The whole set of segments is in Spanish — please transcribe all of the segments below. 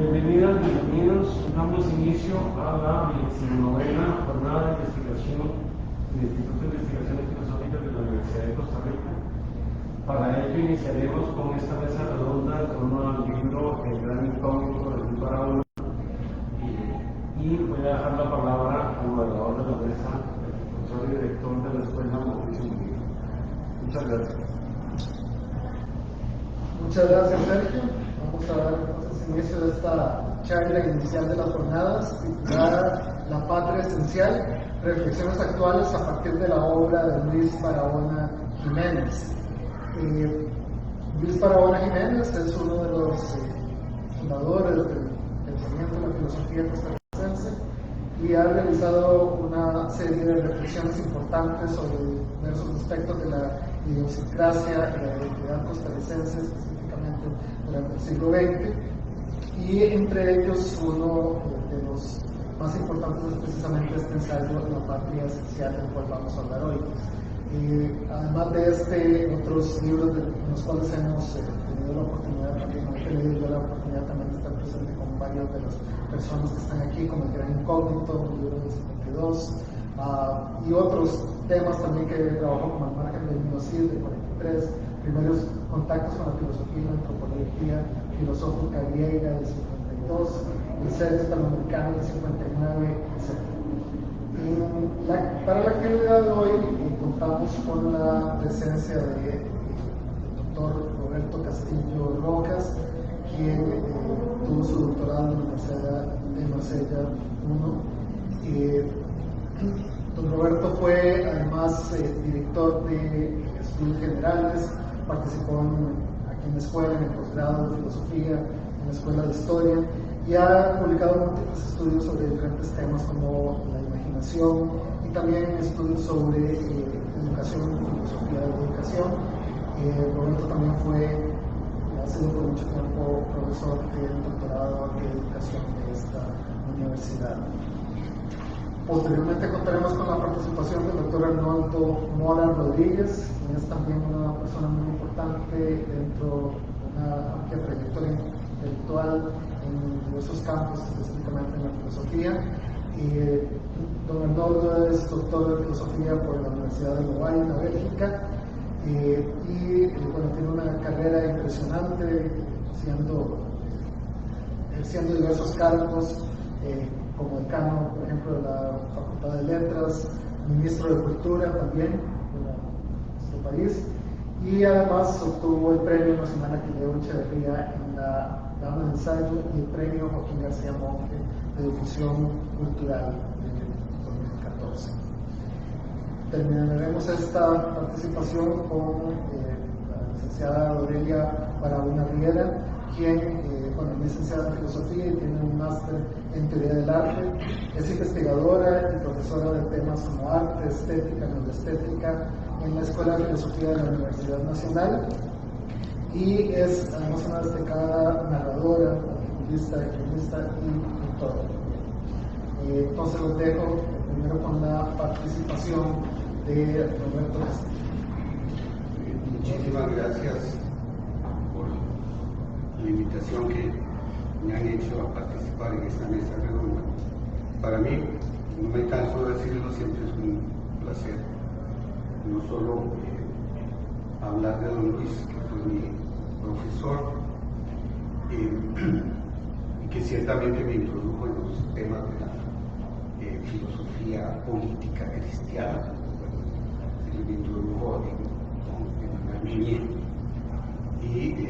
Bienvenidas, bienvenidos. Damos inicio a la 19ª jornada de investigación del Instituto de Investigaciones Filosóficas de la Universidad de Costa Rica. Para ello iniciaremos con esta mesa redonda en torno al libro El Gran Incógnito de Luis Barahona. Y voy a dejar la palabra al moderador de la mesa, el profesor y director de la escuela, Mauricio Murillo. Muchas gracias. Muchas gracias, Sergio. Vamos a dar entonces inicio de esta charla inicial de las jornadas titulada La Patria Esencial, reflexiones actuales a partir de la obra de Luis Barahona Jiménez. Luis Barahona Jiménez es uno de los fundadores del pensamiento de la filosofía costarricense y ha realizado una serie de reflexiones importantes sobre diversos aspectos de la idiosincrasia y la identidad costarricense, específicamente durante el siglo XX, y entre ellos uno de los más importantes es precisamente este ensayo La Patria Esencial, del cual vamos a hablar hoy. Además de este, otros libros en los cuales hemos tenido la oportunidad también, he tenido yo la oportunidad también de estar presente con varias de las personas que están aquí, como El Gran Incógnito, el libro del 52, y otros temas también que trabajo como Al Margen del Genocidio, del 43, primeros contactos con la filosofía y la antropología filosófica griega del 52, el ser hispanoamericano del 59, etc. Para la actividad de hoy contamos con la presencia del doctor Roberto Castillo Rojas, quien tuvo su doctorado en la Universidad de Marsella I. Don Roberto fue además director de estudios generales, participó aquí en la escuela, en el posgrado de filosofía, en la escuela de historia, y ha publicado múltiples estudios sobre diferentes temas como la imaginación y también estudios sobre educación y filosofía de la educación. Roberto también ha sido por mucho tiempo profesor del doctorado de educación de esta universidad. Posteriormente contaremos con la participación del doctor Arnoldo Mora Rodríguez, quien es también una persona muy importante dentro de una amplia trayectoria intelectual en diversos campos, específicamente en la filosofía. Don Arnoldo es doctor de filosofía por la Universidad de Lovaina, Bélgica, y tiene una carrera impresionante, ejerciendo diversos cargos, como decano, por ejemplo, de la Facultad de Letras, ministro de Cultura también de nuestro país, y además obtuvo el Premio Nacional Aquileo Echeverría en la Gama de Ensayo y el Premio Joaquín García Monge de Difusión Cultural en 2014. Terminaremos esta participación con la licenciada Aurelia Barahona Riera, quien es licenciada en filosofía y tiene un máster en teoría del arte. Es investigadora y profesora de temas como arte, estética, neuroestética en la Escuela de Filosofía de la Universidad Nacional, y es además una destacada narradora, articulista, guionista y pintora. Entonces los dejo primero con la participación de Roberto Castillo. Muchísimas gracias por la invitación que me han hecho a participar en esta mesa redonda. Para mí, no me canso de decirlo, siempre es un placer no solo hablar de don Luis, que fue mi profesor, y que ciertamente me introdujo en los temas de la filosofía política cristiana, que me introdujo en la niñez, y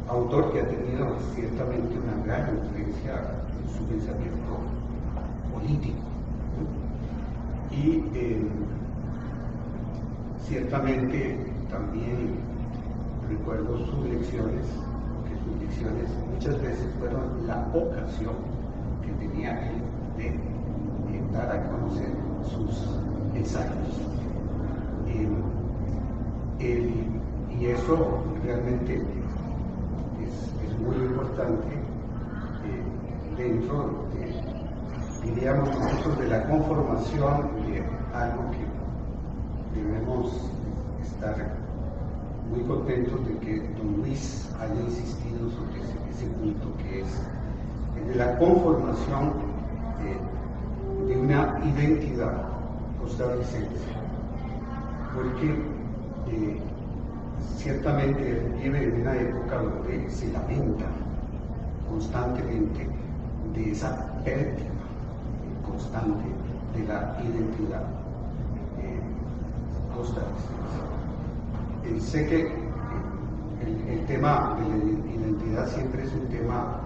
autor que ha tenido ciertamente una gran influencia en su pensamiento político, y ciertamente también recuerdo sus lecciones, porque sus lecciones muchas veces fueron la ocasión que tenía él de dar a conocer sus ensayos. Y eso realmente es muy importante dentro de, diríamos nosotros, de la conformación de algo que debemos estar muy contentos de que don Luis haya insistido sobre ese punto, que es de la conformación de una identidad costarricense, porque ciertamente él vive en una época donde se lamenta constantemente de esa pérdida constante de la identidad costarricense. Sé que el tema de la identidad siempre es un tema,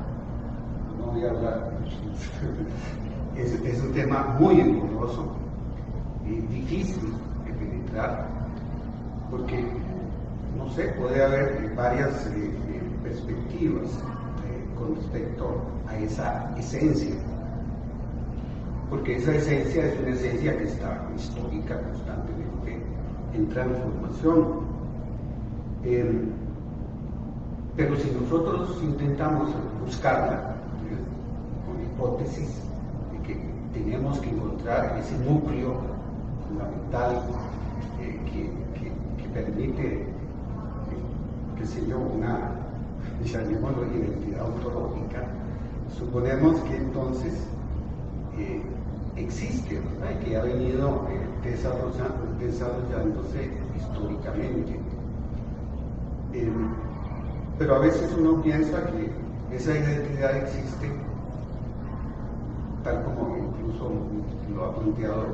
no voy a hablar, es un tema muy engorroso y difícil de penetrar, porque, no sé, puede haber varias perspectivas con respecto a esa esencia, porque esa esencia es una esencia que está histórica, constantemente en transformación. Pero si nosotros intentamos buscarla con hipótesis de que tenemos que encontrar ese núcleo fundamental que permite, qué sé yo, una, llamémoslo, identidad ontológica, suponemos que entonces existe, ¿verdad? Y que ha venido desarrollándose históricamente. Pero a veces uno piensa que esa identidad existe, tal como incluso lo ha planteado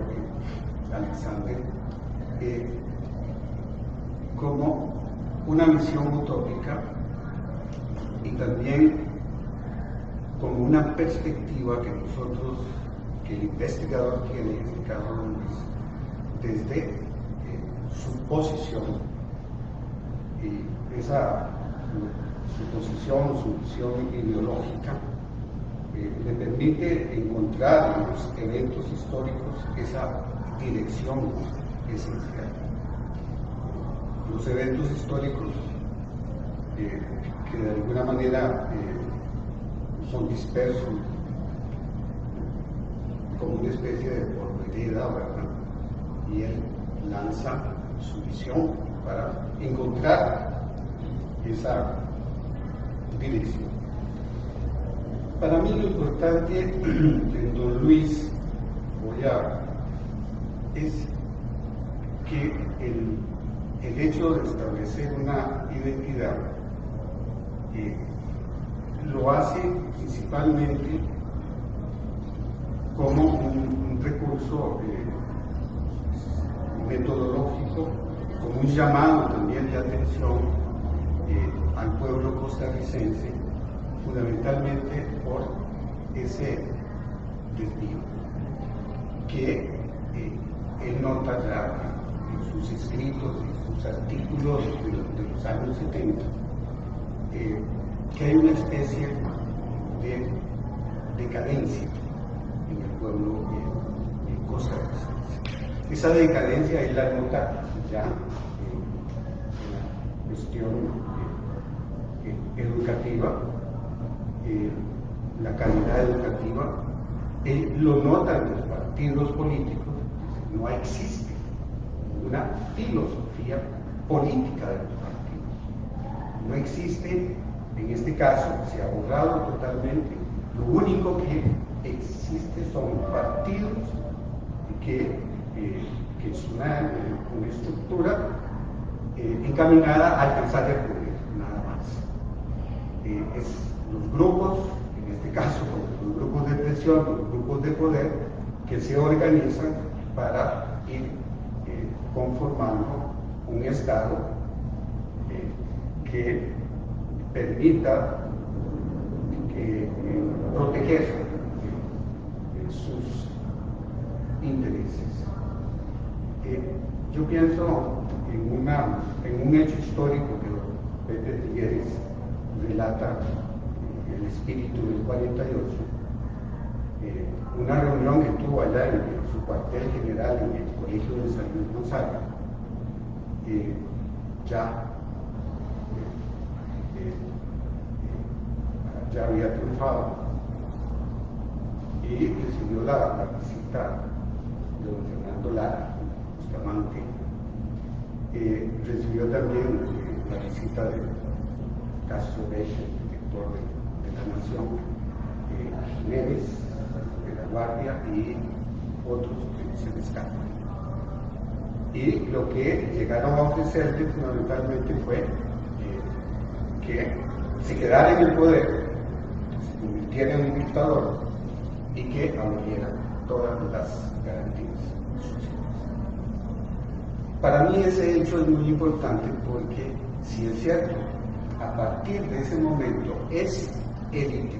Alexander, como una visión utópica y también como una perspectiva que el investigador tiene, en este caso desde su posición, y esa su posición, su visión ideológica, le permite encontrar en los eventos históricos esa dirección esencial. Los eventos históricos que de alguna manera son dispersos, como una especie de polvareda, ¿verdad? Y él lanza su visión para encontrar esa dirección. Para mí lo importante en don Luis es que el hecho de establecer una identidad lo hace principalmente como un recurso metodológico, como un llamado también de atención al pueblo costarricense, fundamentalmente por ese desvío que él nota ya en sus escritos, en sus artículos de los años 70, que hay una especie de decadencia en el pueblo costarricense. Esa decadencia él la nota ya en la cuestión educativa, la calidad educativa, él lo nota en los partidos políticos. No existe una filosofía política de los partidos. No existe, en este caso, se ha borrado totalmente. Lo único que existe son partidos que es una estructura encaminada a alcanzar el poder, nada más. Es los grupos, en este caso los grupos de presión, los grupos de poder, que se organizan para ir conformando un Estado que permita proteger sus intereses. Yo pienso en un hecho histórico que Pepe Figueres relata, el espíritu del 48, una reunión que tuvo allá en su cuartel general en el colegio de San Luis Gonzaga, ya había triunfado, y recibió la visita de don Fernando Lara, Bustamante. Recibió también visita de Castro Beche, el director de la Nación, Jiménez de la Guardia y otros que se me escapan. Y lo que llegaron a ofrecerle fundamentalmente fue que se quedara en el poder, se convirtiera en un dictador y que abriera todas las garantías sociales. Para mí ese hecho es muy importante porque, si es cierto, a partir de ese momento esa élite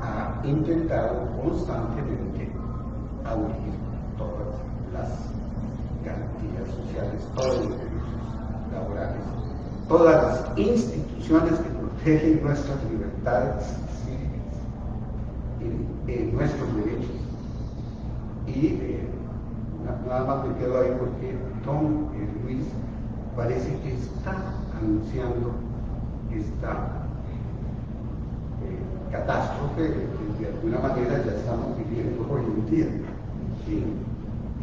ha intentado constantemente abolir todas las garantías sociales, todos los derechos laborales, todas las instituciones que protegen nuestras libertades cívicas y nuestros derechos. Y nada más me quedo ahí porque don Luis parece que está anunciando esta catástrofe que de alguna manera ya estamos viviendo hoy en día.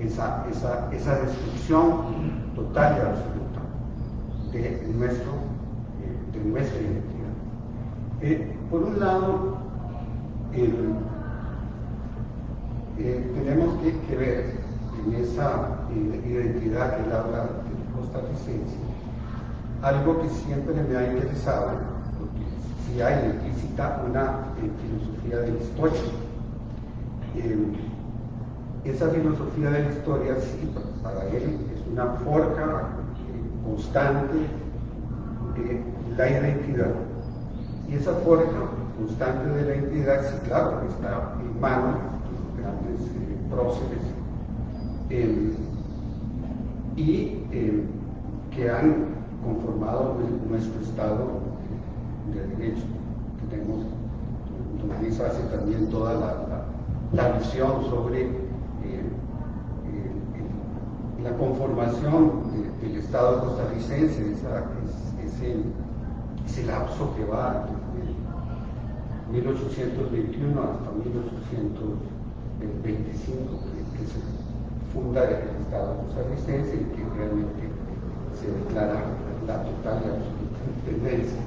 Esa destrucción total y absoluta de nuestra identidad. Por un lado, tenemos que ver en esa identidad que él habla de costarricense algo que siempre me ha interesado, porque si hay implícita una filosofía de la historia. Esa filosofía de la historia, sí, para él es una forja constante de la identidad. Y esa forja constante de la identidad, sí, claro, está en manos de los grandes próceres y que han conformado nuestro Estado de Derecho. Tenemos, don Luis hace también toda la visión sobre la conformación del Estado costarricense, ese lapso que va desde 1821 hasta 1825, que se funda el Estado costarricense y que realmente se declara la total y absoluta independencia.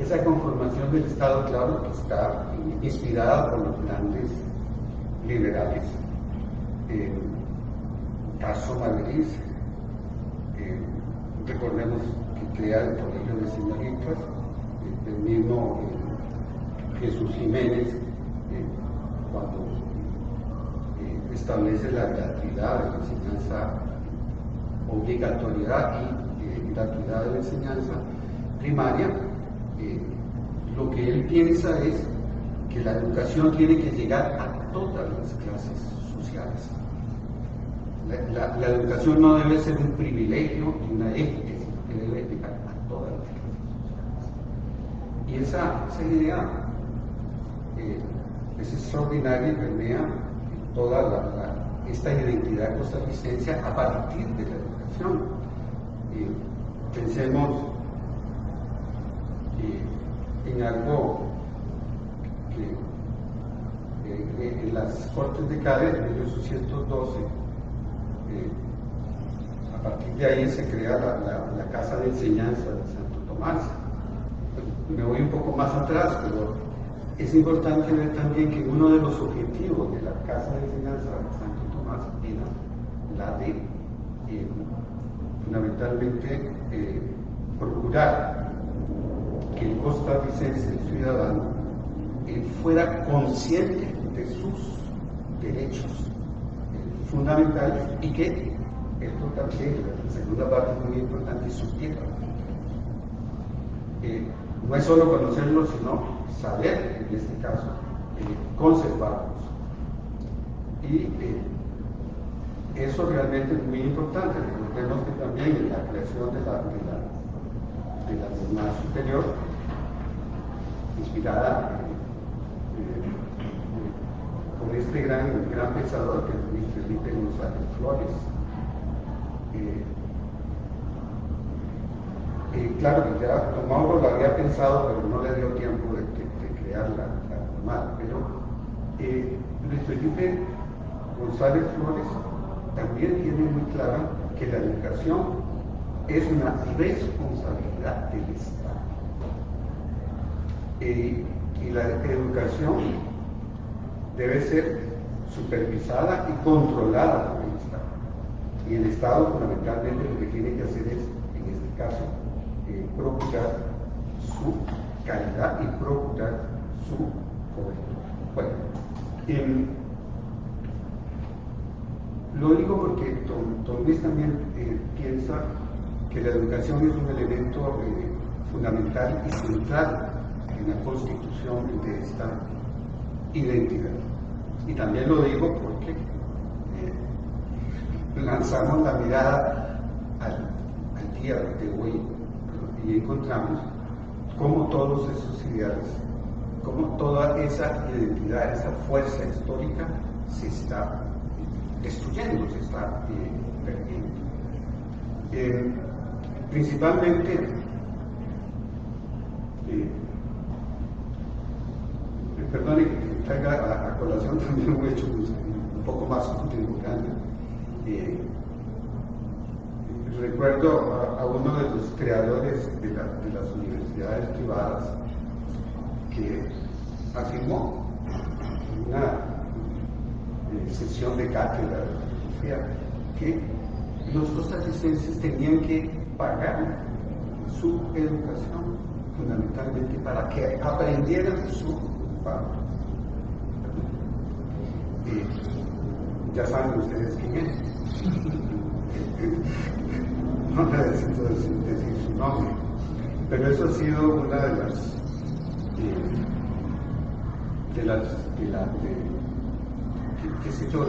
Esa conformación del Estado, claro, que está inspirada por los grandes liberales. Caso Madrid, recordemos que crea el Colegio de Señoritas, el mismo Jesús Jiménez, cuando establece la gratuidad de la enseñanza, obligatoriedad y gratuidad de la enseñanza primaria, lo que él piensa es que la educación tiene que llegar a todas las clases sociales. La educación no debe ser un privilegio y una élite, sino que debe llegar a todas las clases sociales. Y esa idea es extraordinaria y permea toda esta identidad costarricense a partir de la educación. Pensemos en algo que en las Cortes de Cádiz de 1812, a partir de ahí se crea la Casa de Enseñanza de Santo Tomás. Me voy un poco más atrás, pero es importante ver también que uno de los objetivos de la Casa de Enseñanza de Santo Tomás era la de fundamentalmente procurar que el costarricense, el ciudadano, fuera consciente de sus derechos fundamentales y que esto también, la segunda parte es muy importante, supiera. No es solo conocerlos, sino saber, en este caso, conservarlos. Y eso realmente es muy importante. Recordemos que también en la creación de la normal superior, inspirada por este gran pensador que es Luis Felipe González Flores. Claro que ya don Mauro lo había pensado, pero no le dio tiempo de crear la normal. Pero Luis Felipe González Flores también tiene muy clara que la educación es una responsabilidad del Estado. Y la educación debe ser supervisada y controlada por el Estado. Y el Estado fundamentalmente lo que tiene que hacer es, en este caso, procurar su calidad y procurar su cobertura. Bueno, lo digo porque don Luis también piensa que la educación es un elemento fundamental y central en la constitución de esta identidad. Y también lo digo porque lanzamos la mirada al día de hoy y encontramos cómo todos esos ideales, cómo toda esa identidad, esa fuerza histórica se está destruyendo, se está perdiendo. Principalmente, perdone que traiga a colación también un hecho un poco más contemporáneo. Recuerdo a uno de los creadores de las universidades privadas que afirmó en una sesión de cátedra de filosofía que los costarricenses tenían que pagar su educación fundamentalmente para que aprendieran su padre. Ya saben ustedes quién es. No necesito decir su nombre, pero eso ha sido una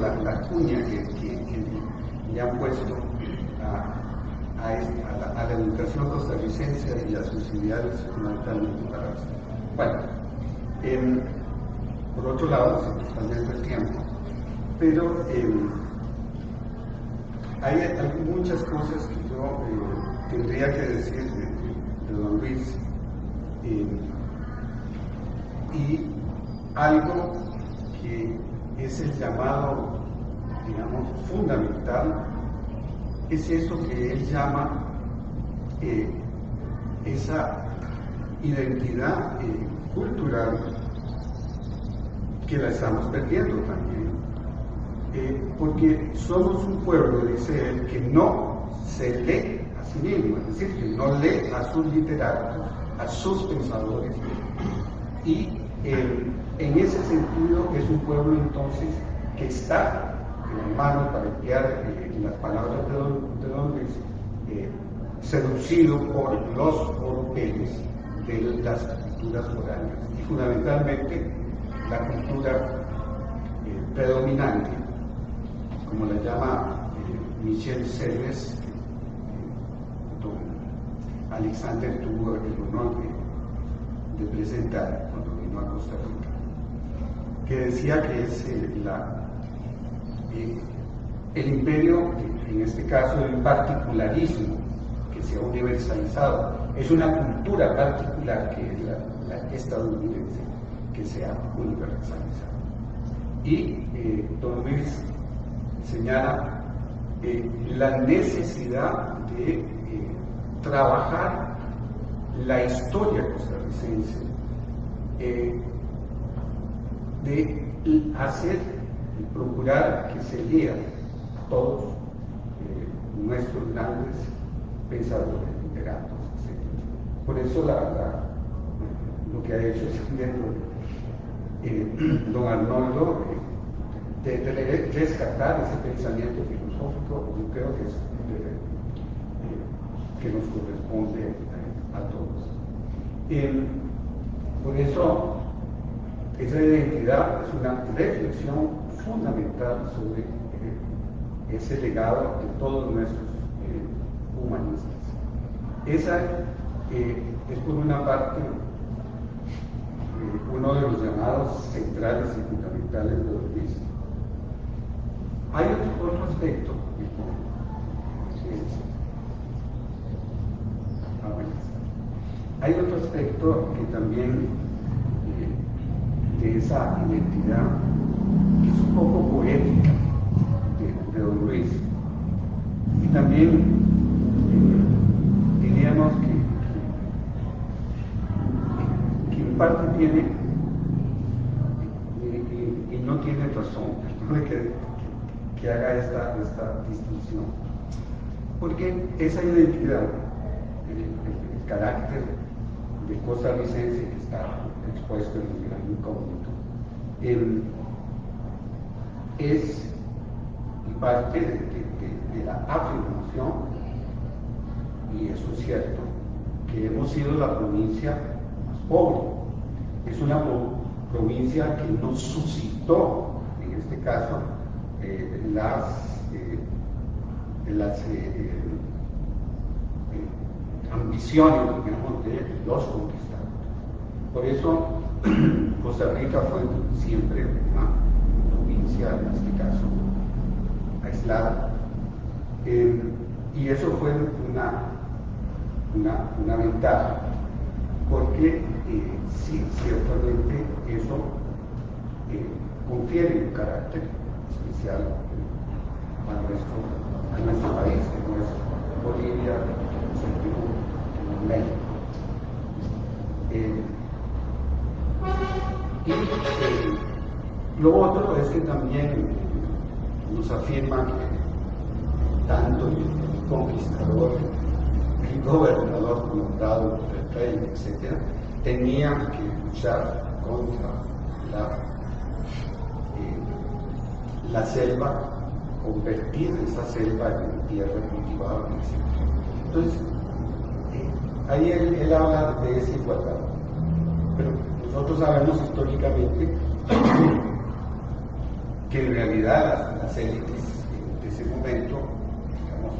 la cuña que le han puesto a la educación costarricense y a sus ideales fundamentalmente para eso. Bueno, por otro lado, se nos está yendo el tiempo, pero hay muchas cosas que yo tendría que decir de don Luis, y algo que es el llamado, digamos, fundamental, es eso que él llama esa identidad cultural que la estamos perdiendo también. Porque somos un pueblo, dice él, que no se lee a sí mismo, es decir, que no lee a sus literatos, a sus pensadores, y en ese sentido es un pueblo entonces que está, hermano, para emplear las palabras de don Luis, seducido por los oropeles de las culturas foráneas, y fundamentalmente la cultura predominante, como la llama Michel Serres, don Alexander tuvo el honor de presentar cuando vino a Costa Rica, que decía que es el imperio, en este caso el particularismo, que se ha universalizado, es una cultura particular que es la estadounidense, que se ha universalizado. Y don Luis señala la necesidad de trabajar la historia costarricense, de hacer y procurar que se lean todos nuestros grandes pensadores, literatos, etc. Por eso lo que ha hecho es don Arnoldo, de rescatar ese pensamiento filosófico, yo creo que es que nos corresponde a todos. Por eso, esa identidad es una reflexión fundamental sobre ese legado de todos nuestros humanistas. Esa es por una parte uno de los llamados centrales y fundamentales de don Luis. Hay otro aspecto, hay otro aspecto que también de esa identidad, que es un poco poética de don Luis, y también en parte tiene, y no tiene razón, que haga esta distinción, porque esa identidad, el carácter de costarricense que está expuesto en el gran incógnito, es parte de la afirmación, y eso es cierto, que hemos sido la provincia más pobre. Es una provincia que no suscitó, en este caso, las ambiciones, digamos, de los conquistadores. Por eso, Costa Rica fue siempre una provincia, en este caso, aislada. Y eso fue una ventaja, porque sí, ciertamente eso confiere un carácter especial a nuestro país, como es Bolivia, como es México. Y lo otro es que también nos afirma que tanto el conquistador, el gobernador nombrado, el rey, etc., tenía que luchar contra la selva, convertir esa selva en tierra cultivada, etc. Entonces, ahí él habla de desigualdad, pero nosotros sabemos históricamente que en realidad las élites de ese momento, digamos,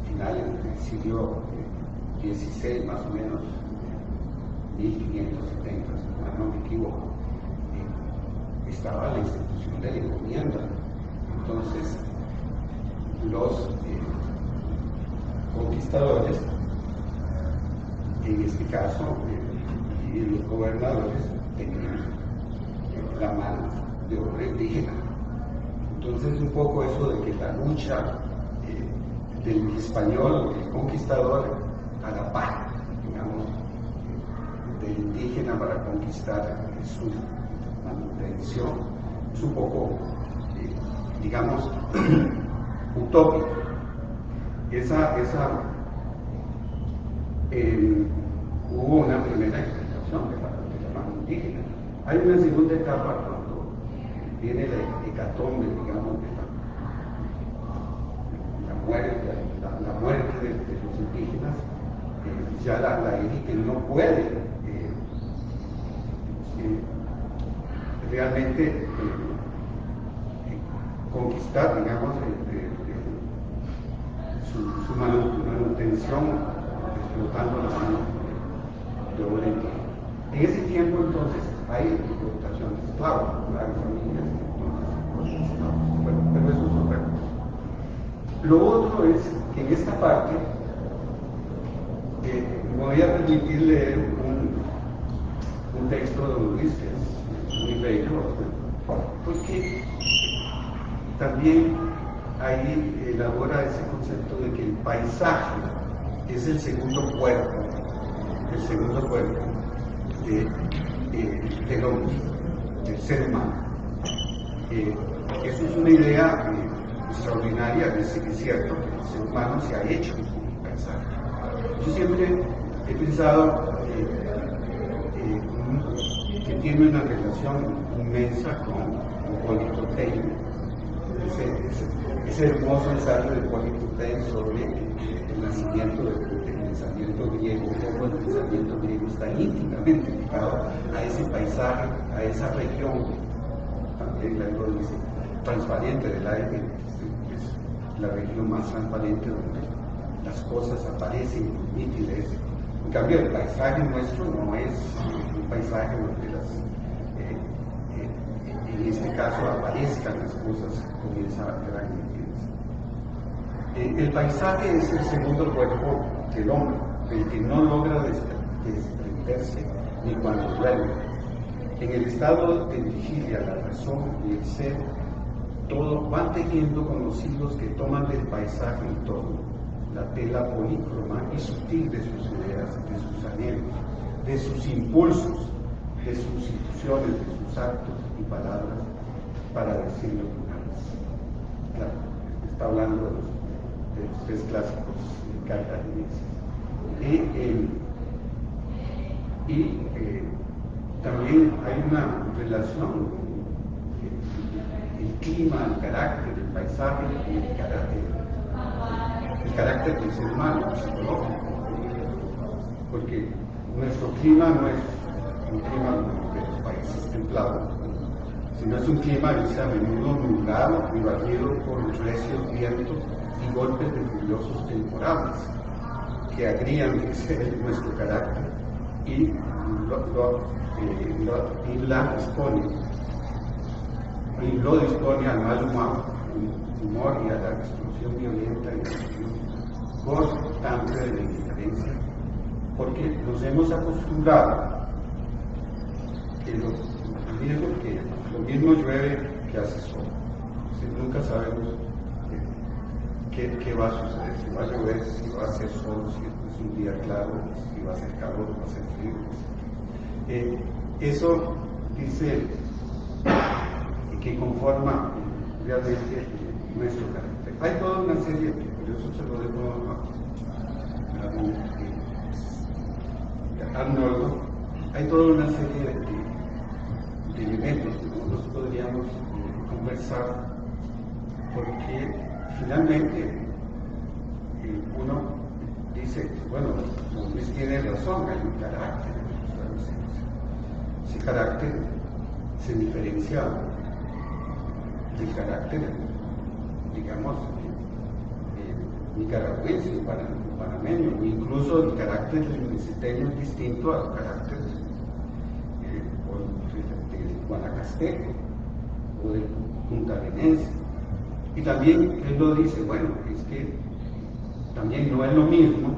finales del siglo XVI, más o menos, 1570, si no me equivoco, estaba la institución de la encomienda. Entonces, los conquistadores, en este caso, y los gobernadores, tenían la mano de obra indígena. Entonces, un poco eso de que la lucha del español, del conquistador, a la par, digamos, del indígena para conquistar su manutención, es un poco, digamos, utópico. Hubo una primera explicación de la mano indígena. Hay una segunda etapa cuando viene la hecatombe, digamos, de la muerte de los indígenas. Ya la élite no puede realmente conquistar, digamos, su manutención, explotando la mano de obra indígena. En ese tiempo, entonces, hay explotación de esclavos, hay familias, entonces, bueno, pero eso es otra cosa. Lo otro es que en esta parte me voy a permitir leer un texto de don Luis, que es muy bello, porque también ahí elabora ese concepto de que el paisaje es el segundo cuerpo del hombre, del ser humano. Eso es una idea extraordinaria, es cierto que el ser humano se ha hecho un paisaje. Yo siempre he pensado que tiene una relación inmensa con Hipólito Tey, ese hermoso ensayo de Hipólito Tey sobre el nacimiento del pensamiento griego. El pensamiento griego está íntimamente ligado a ese paisaje, a esa región, también la dice, transparente del aire, es la región más transparente donde las cosas aparecen nítidas. En cambio, el paisaje nuestro no es un paisaje donde en este caso aparezcan las cosas con esa gran nitidez. El paisaje es el segundo cuerpo del hombre, el que no logra desprenderse ni cuando duerme. En el estado de vigilia, la razón y el ser, todo van tejiendo con los hilos que toman del paisaje en torno, la tela polícroma y sutil de sus ideas, de sus anhelos, de sus impulsos, de sus instituciones, de sus actos y palabras para decir lo que claro, está hablando de los tres clásicos cartagineses. Y también hay una relación, el clima, el carácter, el paisaje y el carácter del ser humano, psicológico, porque nuestro clima no es un clima de los países templados, sino es un clima a menudo nublado y barrido por los recios vientos y golpes de furiosos temporales que agrían nuestro carácter y lo dispone al mal humor y a la explosión violenta y constante de la indiferencia, porque nos hemos acostumbrado que lo mismo llueve que hace sol. Nunca sabemos qué va a suceder, si va a llover, si va a hacer sol, si es un día claro, si va a hacer calor, va a hacer frío. Eso dice que conforma realmente nuestro carácter. Hay toda una serie, por eso se lo dejo a Arnoldo, hay toda una serie de elementos que nosotros podríamos conversar, porque finalmente uno dice, bueno, Luis tiene razón, hay un carácter. Ese carácter se diferencia del carácter, digamos, nicaragüense, panameño, o incluso el carácter del mexiqueño es distinto al carácter del guanacasteco o del puntarenense. Y también él lo dice, bueno, es que también no es lo mismo,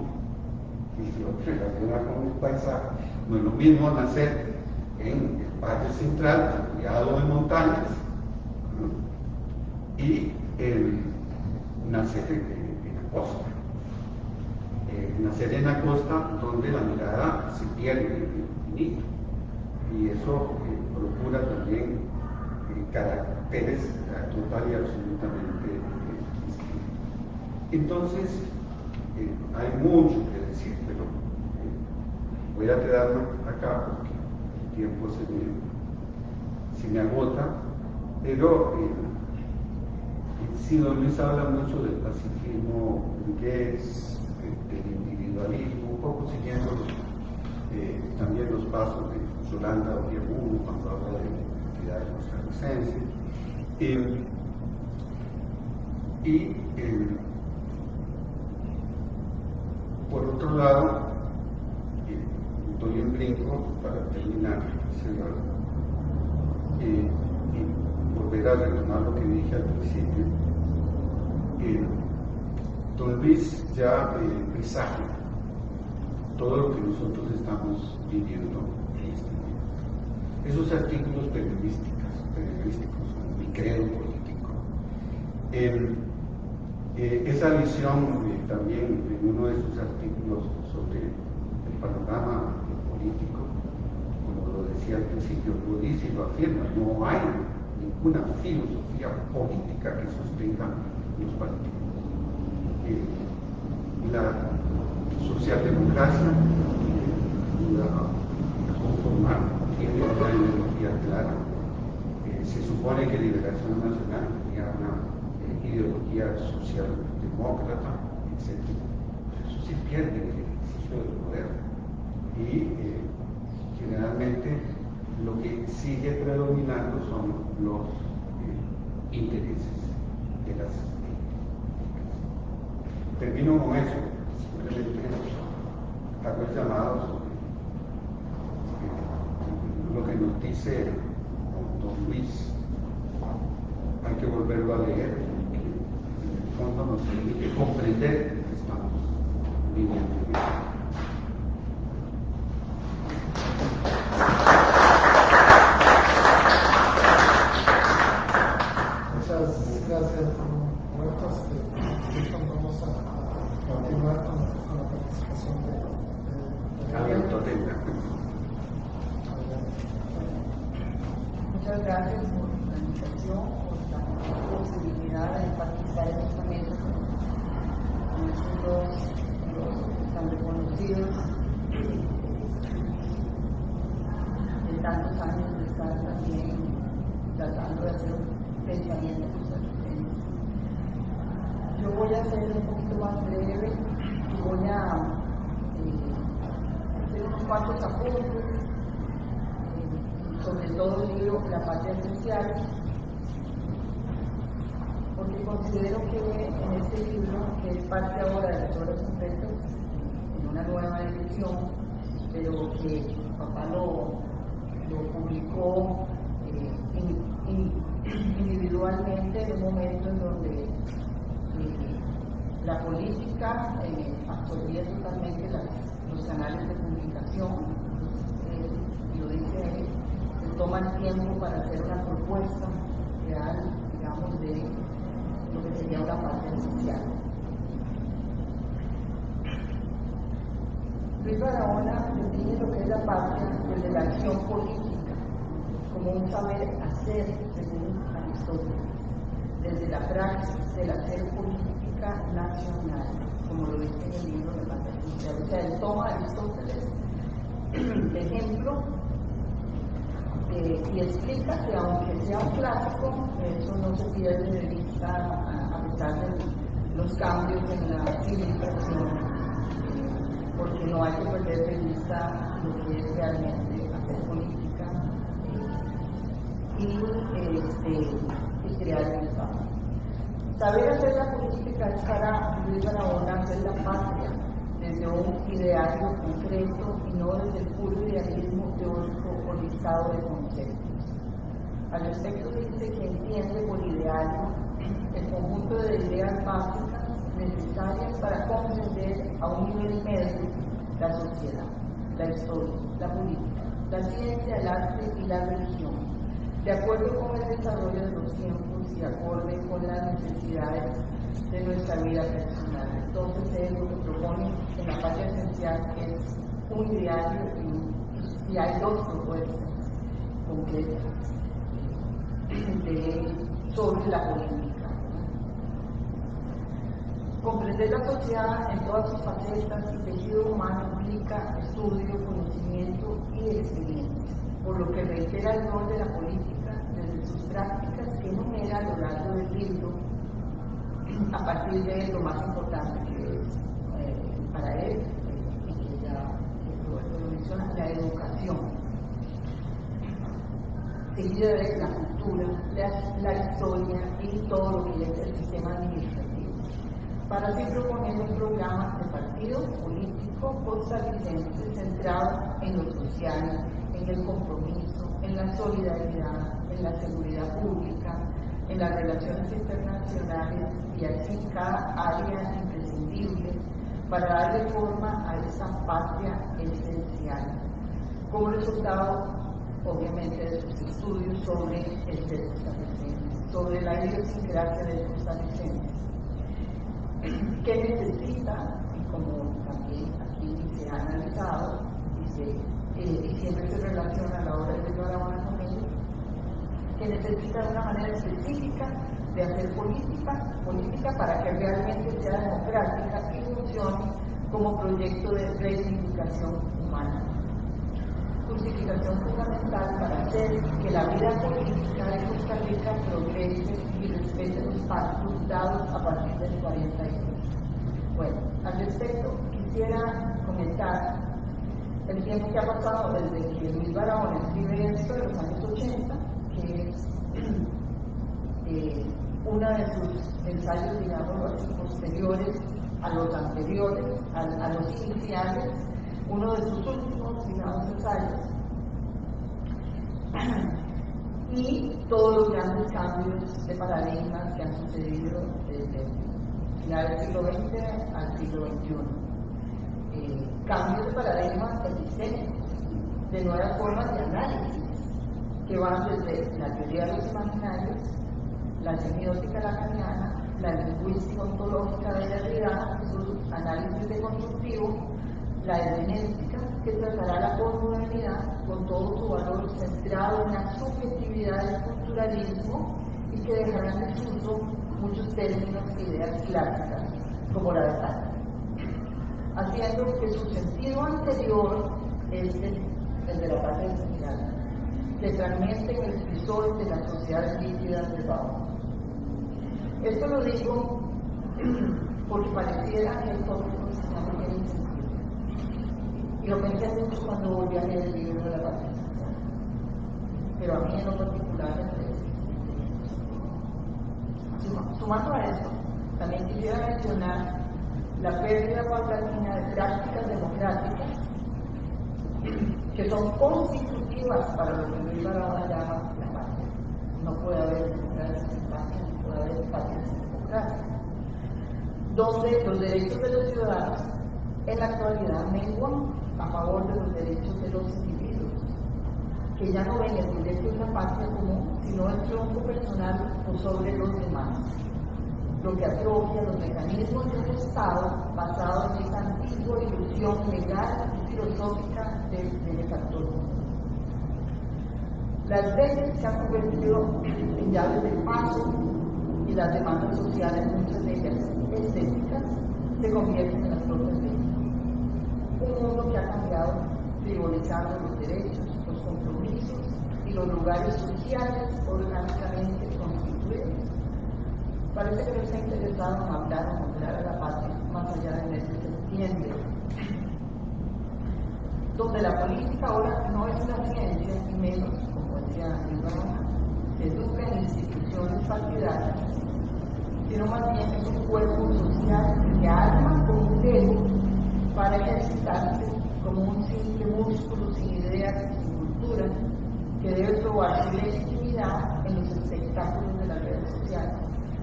y si lo relaciona con el paisaje, no es lo mismo nacer en el Valle Central, rodeado de montañas, ¿no? Y nacer en la costa. Nacer en la costa donde la mirada se pierde en el infinito. Y eso procura también caracteres total y absolutamente distintos. Entonces, hay mucho que decir, pero voy a quedarme acá porque el tiempo se me agota, pero sí, don Luis habla mucho del pacifismo burgués, del individualismo, un poco siguiendo también los pasos de Yolanda Obiaguno cuando habla de la identidad costarricense. Por otro lado, doy un brinco para terminar, y volver a retomar lo que dije al principio. Don Luis ya presagia todo lo que nosotros estamos viviendo en este momento. Esos artículos periodísticos, mi credo político. Esa visión también en uno de sus artículos sobre el panorama político, como lo decía al principio, lo dice y lo afirma, no hay ninguna filosofía política que sostenga los partidos. La socialdemocracia conformar tiene una ideología clara. Se supone que Liberación Nacional tenía una ideología socialdemócrata, etc. Eso se pierde en el ejercicio del poder. Y generalmente lo que sigue predominando son los intereses de las élites. Termino con eso, simplemente hago el llamado sobre lo que nos dice don Luis. Hay que volverlo a leer, porque en el fondo nos permite comprender lo que estamos viviendo. Muchas gracias, Roberto. Vamos a continuar con la participación de momento atenta. Muchas gracias por la invitación, por la posibilidad de participar en esta mesa con estos dos tan reconocidos de tantos años de estar también tratando de hacer un pensamiento sobre el tema. Yo voy a ser un poquito más breve y voy a hacer unos cuantos apuntes sobre todo el libro La Patria Esencial, porque considero que en este libro, que es parte ahora de las obras completas, en una nueva edición, pero que papá lo publicó individualmente en un momento en donde la política absorbía totalmente los canales de comunicación, lo dice él, se toma el tiempo para hacer una propuesta real, digamos, de lo que sería una patria esencial. Luis Barahona define lo que es la patria desde la acción política, como un saber hacer, según Aristóteles, desde la praxis del hacer política nacional, como lo dice en el libro de Patria Esencial. O sea, él toma a Aristóteles de ejemplo y explica que aunque sea un clásico, eso no se pierde de vista a pesar de los cambios en la civilización, porque no hay que perder de vista lo que es realmente hacer política y crear el Estado. Saber hacer la política es para Luis Barahona hacer la patria desde un ideario concreto y no desde el puro idealismo teórico o listado de conceptos. Al respecto dice que entiende por ideario el conjunto de ideas básicas necesarias para comprender a un nivel medio la sociedad, la historia, la política, la ciencia, el arte y la religión, de acuerdo con el desarrollo de los tiempos y acorde con las necesidades de nuestra vida personal. Entonces es lo que propone en La Patria Esencial, que es un ideario y hay dos propuestas concretas sobre la política. Comprender la sociedad en todas sus facetas y tejido humano implica estudio, conocimiento y experiencia, por lo que reitera el rol de la política desde sus prácticas que enumera a lo largo del libro, a partir de lo más importante que es para él, y que ya Roberto lo menciona, la educación, seguida de la cultura, la historia y todo lo que es el sistema administrativo, para así proponer un programa de partido político costarricense centrado en lo social, en el compromiso, en la solidaridad, en la seguridad pública, en las relaciones internacionales y así cada área imprescindible para darle forma a esa patria esencial, como resultado obviamente de sus estudios sobre el ser costarricense, sobre la idiosincrasia del costarricense, que necesita, y como también aquí se ha analizado y siempre se relaciona a la hora de Barahona con ello, que necesita de una manera específica de hacer política para que realmente sea democrática y funcione como proyecto de reivindicación humana. Justificación fundamental para hacer que la vida política de Costa Rica progrese y respete los pactos dados a partir del 48. Bueno, al respecto quisiera comentar el tiempo que ha pasado desde que Luis Barahona escribe esto de los años 80, que es uno de sus ensayos, digamos, posteriores a los anteriores, a los iniciales, uno de sus últimos, digamos, ensayos, y todos los grandes cambios de paradigmas que han sucedido desde el final del siglo XX al siglo XXI. Cambios de paradigmas existentes, de nuevas formas de análisis, que van desde la teoría de los imaginarios, la semiótica lacaniana, la lingüística ontológica de Derrida, sus análisis deconstructivos, la hermenéutica, que tratará la posmodernidad con todo su valor centrado en la subjetividad del culturalismo y que dejará en desuso muchos términos e ideas clásicas, como la de Kant, haciendo que su sentido anterior, el de la patria esencial, se fragmente en el crisol de las sociedades líquidas de Bauman. Esto lo digo porque pareciera que el tópico se llama el sentido. Y lo pensé mucho cuando volví a leer el libro de la patria esencial. Pero a mí en lo particular me parece. Sumando a esto, también quisiera mencionar la pérdida paulatina de prácticas democráticas que son constitutivas para lo que Luis Barahona llama la patria. No puede haber democracia sin patria, no puede haber patria sin democracia. Donde los derechos de los ciudadanos en la actualidad menguan a favor de los derechos de los individuos, que ya no ven el derecho de la patria común, sino el triunfo personal por sobre los demás, lo que atrofia los mecanismos de un Estado basado en esa antigua ilusión legal y filosófica del benefactor común. Las leyes se han convertido en llaves de paso y las demandas sociales, muchas de ellas estéticas, se convierten en las propias leyes. Un mundo que ha cambiado frivolizando los derechos, los compromisos y los lugares sociales orgánicamente constituidos. Parece que no está interesado en hablar o mostrar a la patria más allá del mes de septiembre, donde la política ahora no es una ciencia, y menos, como decía Barahona, se educa en instituciones partidarias, sino más bien es un cuerpo social que arma con un dedo para ejercitarse como un simple músculo sin ideas y sin cultura, que debe probar su legitimidad en los espectáculos de las redes sociales,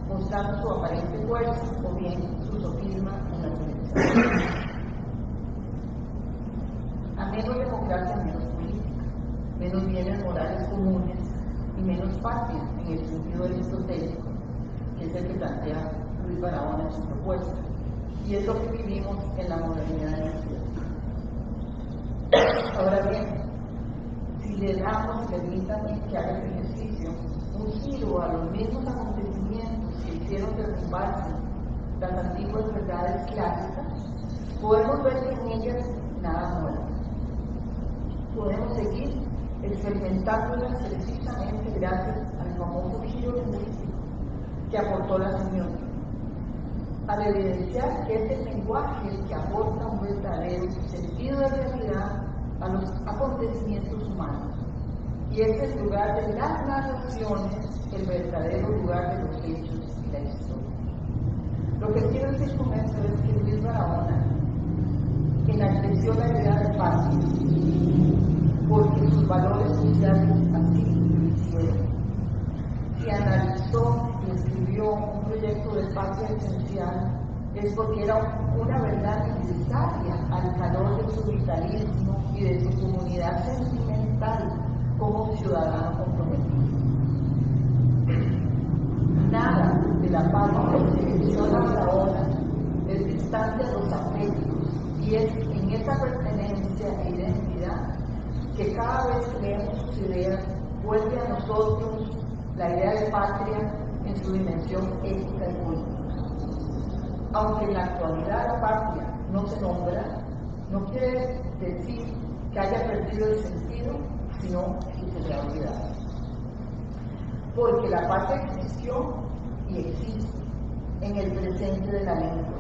mostrando su aparente fuerza o bien su sofisma en la televisión. A menos democracia, menos política, menos bienes morales comunes y menos patria en el sentido aristotélico, que es el que plantea Luis Barahona en su propuesta, y es lo que vivimos en la modernidad de la ciudad. Ahora bien, si le damos, permítanme que haga el ejercicio, un giro a los mismos acontecimientos que hicieron derrumbarse las antiguas verdades clásicas, podemos ver que en ellas nada nuevo. Podemos seguir experimentándolas precisamente gracias al famoso giro lingüístico que aportó la semiótica, al evidenciar que es el lenguaje el que aporta un verdadero sentido de realidad a los acontecimientos humanos, y es el lugar de las narraciones, el verdadero lugar de los hechos y la historia. Lo que quiero decir con esto es que Luis Barahona enalteció la idea de patria, porque sus valores sociales así lo hicieron. Si analizó y escribió un proyecto de patria esencial, es porque era una verdad necesaria al calor de su vitalismo y de su comunidad sentimental como ciudadano comprometido. Nada de la patria que menciona Barahona es distante de los afectos, y es en esa pertenencia e identidad que cada vez que leemos sus ideas vuelve a nosotros la idea de patria en su dimensión ética y política. Aunque en la actualidad la patria no se nombra, no quiere decir que haya perdido el sentido, sino que se le ha olvidado. Porque la patria existió y existe en el presente de la lengua,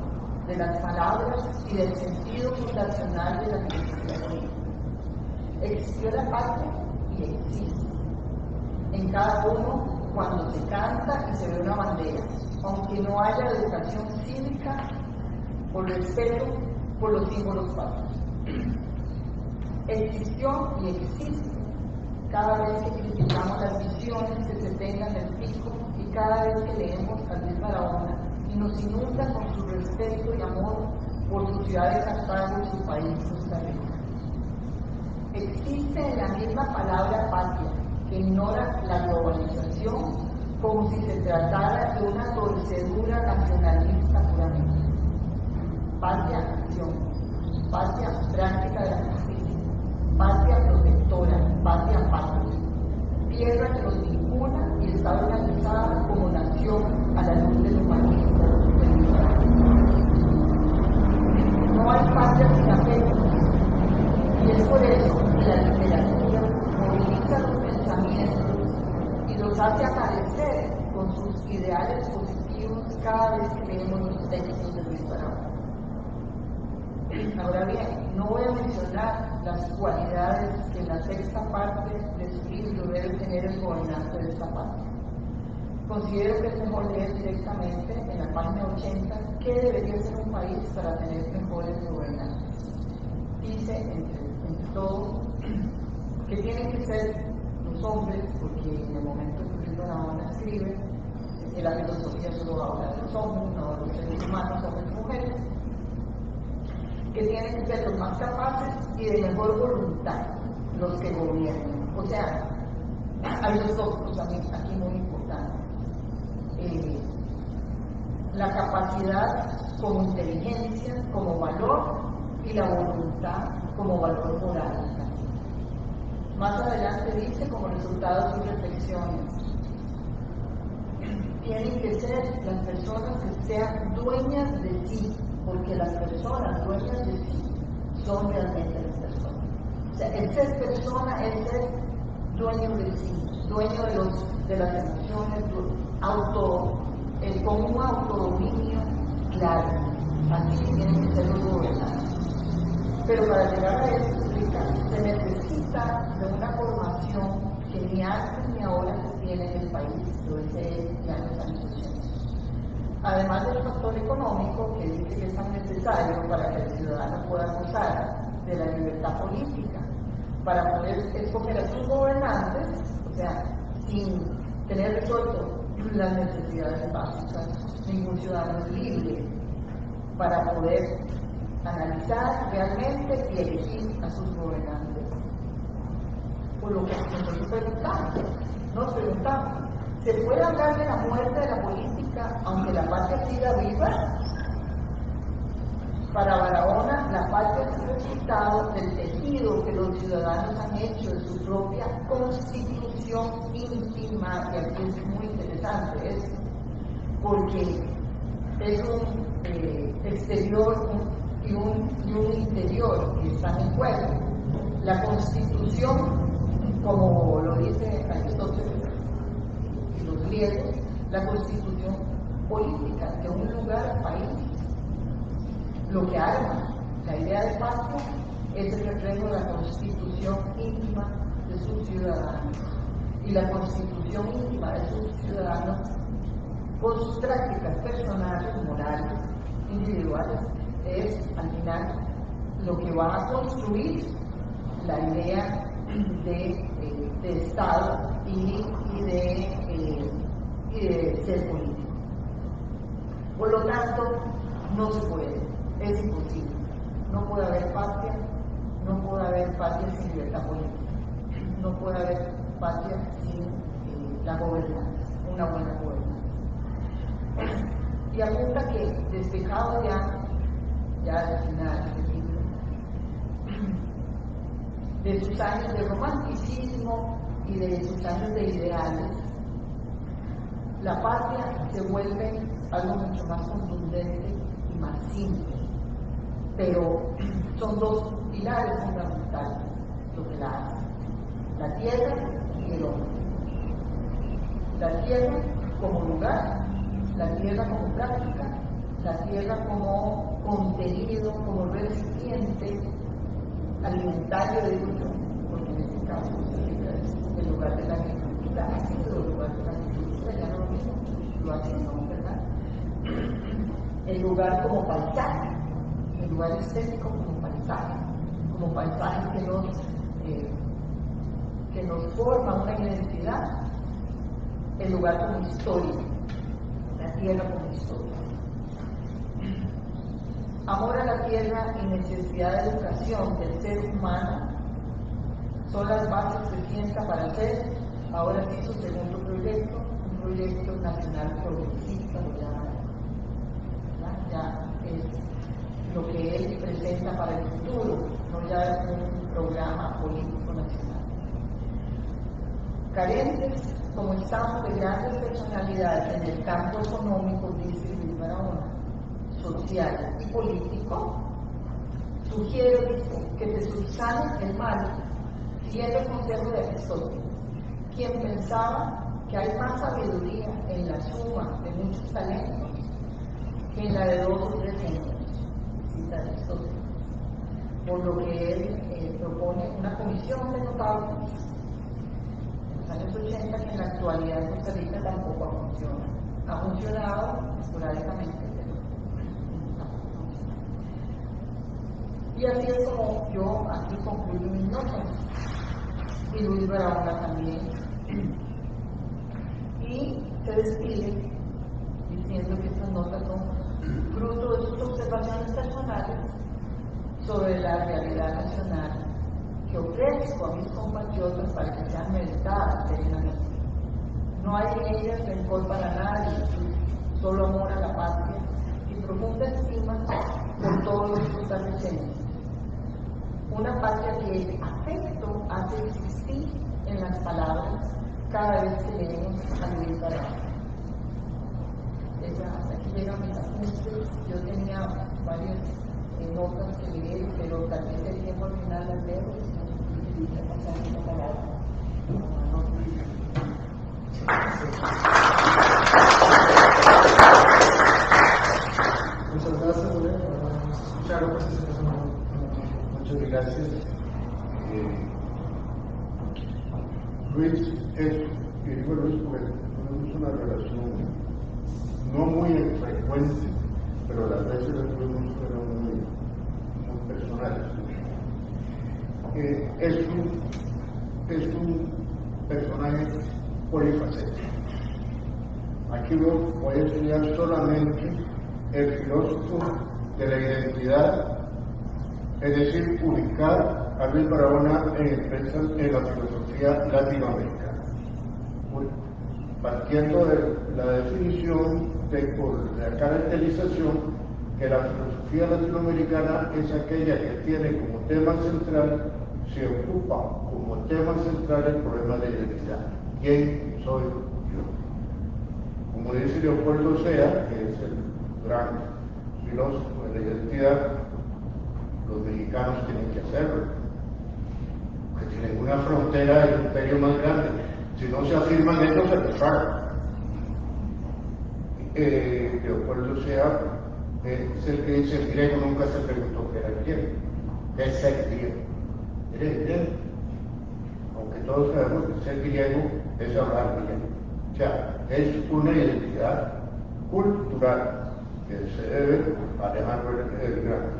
de las palabras y del sentido fundacional de la filosofía política. Existió la patria y existe en cada uno cuando se canta y se ve una bandera, aunque no haya educación cívica por respeto por los símbolos patrios. Existió y existe cada vez que criticamos las visiones que se tengan del pico y cada vez que leemos a Luis Barahona y nos inunda con su respeto y amor por su ciudad de Cartago y su país, Costa Rica. Existe en la misma palabra patria, que ignora la globalización como si se tratara de una torcedura nacionalista puramente. Patria acción, patria práctica de la justicia, patria protectora, patria patria, tierra que nos vincula y está organizada como nación a la luz del humanismo del liberalismo. No hay patria sin afectos, y es por eso que la literatura moviliza los pensamientos y los hace aparecer con sus ideales positivos cada vez que leemos los textos de Luis Barahona. Ahora bien, no voy a mencionar las cualidades que en la sexta parte de su libro debe tener el gobernante de esta parte. Considero que es mejor leer directamente en la página 80 qué debería ser un país para tener mejores gobernantes. Dice, entre todo, que tienen que ser los hombres, porque en el momento que Luis Barahona escribe, la filosofía solo habla de los hombres, no de los seres humanos, hombres y mujeres, que tienen que ser los más capaces y de mejor voluntad los que gobiernan. O sea, hay dos cosas aquí muy importantes. La capacidad como inteligencia, como valor, y la voluntad como valor moral. Más adelante dice, como resultado de sus reflexiones, tienen que ser las personas que sean dueñas de sí, porque las personas dueñas de sí son realmente las personas. O sea, el ser persona es ser dueño de sí, dueño de las emociones, con un autodominio claro. Así tienen que ser los gobernantes. Pero para llegar a eso, se necesita de una formación que ni antes ni ahora se tiene en el país, desde ya en los años 80. Además del factor económico, que dice que es tan necesario para que el ciudadano pueda gozar de la libertad política, para poder escoger a sus gobernantes, o sea, sin tener resuelto las necesidades básicas, ningún ciudadano es libre para poder analizar realmente y elegir a sus gobernantes. Por lo que nos preguntamos, ¿se puede hablar de la muerte de la política aunque la patria siga viva? Para Barahona, la patria es el resultado del tejido que los ciudadanos han hecho de su propia constitución íntima, y aquí es muy interesante esto, porque es un exterior y un interior que están en juego. La constitución, como lo dice Aristóteles y los griegos, la constitución política de un lugar, país, lo que arma la idea de patria es el reflejo de la constitución íntima de sus ciudadanos. Y la constitución íntima de sus ciudadanos, con sus prácticas personales, morales, individuales, es al final lo que va a construir la idea de Estado y de ser político. Por lo tanto, no se puede, es imposible. No puede haber patria, no puede haber patria sin libertad política, no puede haber patria sin la gobernanza, una buena gobernanza. Y apunta que despejado ya al final del libro, de sus años de romanticismo y de sus años de ideales, la patria se vuelve algo mucho más contundente y más simple. Pero son dos pilares fundamentales lo que la hacen: la tierra y el hombre. La tierra como lugar, la tierra como práctica, la tierra como contenido, como recipiente alimentario, digo yo, porque en este caso es el lugar de la agricultura, ha sido el lugar de la agricultura, ya no lo mismo, lo ha sido, ¿verdad? El lugar como paisaje, el lugar estético como paisaje que nos forma una identidad, el lugar como historia, la tierra como historia. Amor a la tierra y necesidad de educación del ser humano son las bases que sienta para hacer, ahora sí, su segundo proyecto, un proyecto nacional progresista, lo llaman. Ya es lo que él presenta para el futuro, no ya un programa político nacional. Carentes, como estamos, de grandes personalidades en el campo económico, dice Luis Barahona, social y político, sugiero que te subsanes el mal, siguiendo el consejo de Aristóteles, quien pensaba que hay más sabiduría en la suma de muchos talentos que en la de 2 o 3 genios, cita Aristóteles, por lo que él propone una comisión de notables en los años 80 que en la actualidad en Costa Rica tampoco funciona. Ha funcionado esporádicamente, pero tampoco funciona. Y así es como yo aquí concluyo mis notas, y Luis Barahona también. Y se despide diciendo que estas notas son fruto de sus observaciones personales sobre la realidad nacional que ofrezco a mis compatriotas para que sean meditadas serenamente. No hay en ellas rencor para nadie, solo amor a la patria y profunda estima por todos los costarricenses. Una patria que el afecto hace existir en las palabras cada vez que leemos a Luis Barahona. Hasta aquí llegan mis apuntes. Yo tenía varias notas que leer, pero tal vez el tiempo al final las leo y voy a pasar esta palabra. Muchas gracias, escucharon pues, muchas gracias. Luis y digo Luis porque tenemos una relación no muy frecuente, pero las veces que fueron muy personales. Es un personaje polifacético. Aquí voy a estudiar solamente el filósofo de la identidad, es decir, ubicar a Luis Barahona en la filosofía latinoamericana. Partiendo de la definición por la caracterización que la filosofía latinoamericana es aquella que tiene como tema central, se ocupa como tema central el problema de identidad. ¿Quién soy yo? Como dice Leopoldo Sea, que es el gran filósofo de la identidad, los mexicanos tienen que hacerlo, porque tienen una frontera del imperio más grande. Si no se afirman ellos, se desfagan. Leopoldo Sea es el que dice: el griego nunca se preguntó qué era el griego, qué es ser griego. Eres griego. Aunque todos sabemos que ser griego es hablar griego. O sea, es una identidad cultural que se debe a Alejandro el Grande.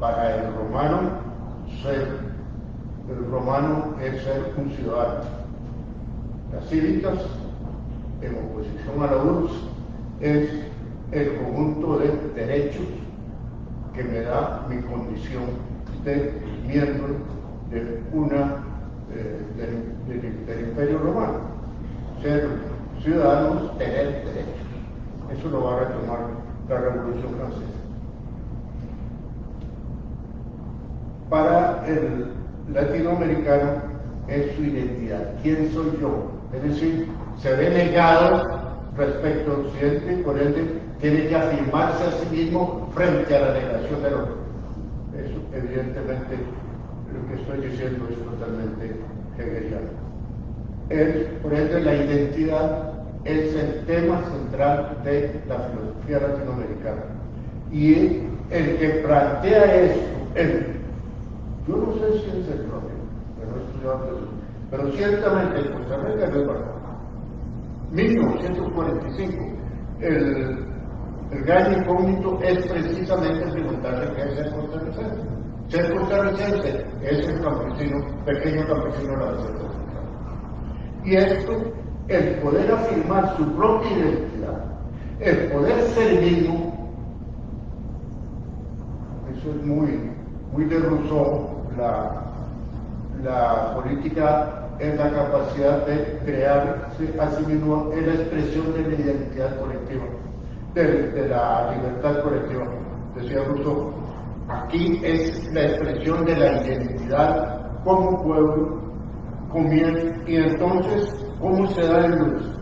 Para el romano es ser un ciudadano. Las cívicas, en oposición a la URSS, es el conjunto de derechos que me da mi condición de miembro de del Imperio Romano. Ser ciudadanos, tener derechos. Eso lo va a retomar la Revolución Francesa. Para el latinoamericano es su identidad. ¿Quién soy yo? Es decir, se ve negado respecto a Occidente y por ende tiene que afirmarse a sí mismo frente a la negación del otro. Eso, evidentemente, lo que estoy diciendo es totalmente hegeliano. Por ende, la identidad es el tema central de la filosofía latinoamericana. Y el que plantea esto, yo no sé si es el propio, pero no he estudiado eso, pero ciertamente en Costa Rica no es verdad. 1945, el gran incógnito es precisamente preguntarle qué es ser costarricense. Ser costarricense es el campesino, pequeño campesino de la Reserva Central. Y esto, el poder afirmar su propia identidad, el poder ser mismo, eso es muy de Rousseau. La política es la capacidad de crearse a sí mismo en la expresión de la identidad colectiva, de la libertad colectiva. decía Rousseau, aquí es la expresión de la identidad como pueblo, y entonces, ¿cómo se da en luz?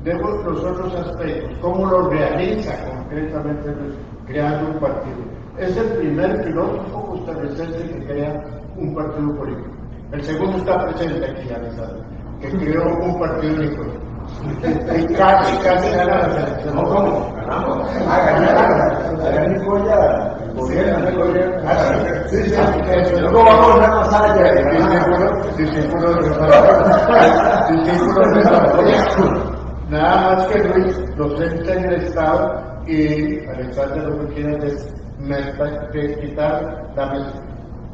Vemos los otros aspectos, cómo lo realiza concretamente Luis, creando un partido. Es el primer filósofo costarricense que crea un partido político. El segundo está presente aquí, Alessandro, que creó un partido único. Y casi gana la selección. No, ¿cómo? Ganamos. Ganaron. Allá en Nicoya, el gobierno. Sí, sí. Luego vamos a ver más allá. Discípulo de nada más que Luis lo centra en el Estado y Alexander lo que quiere es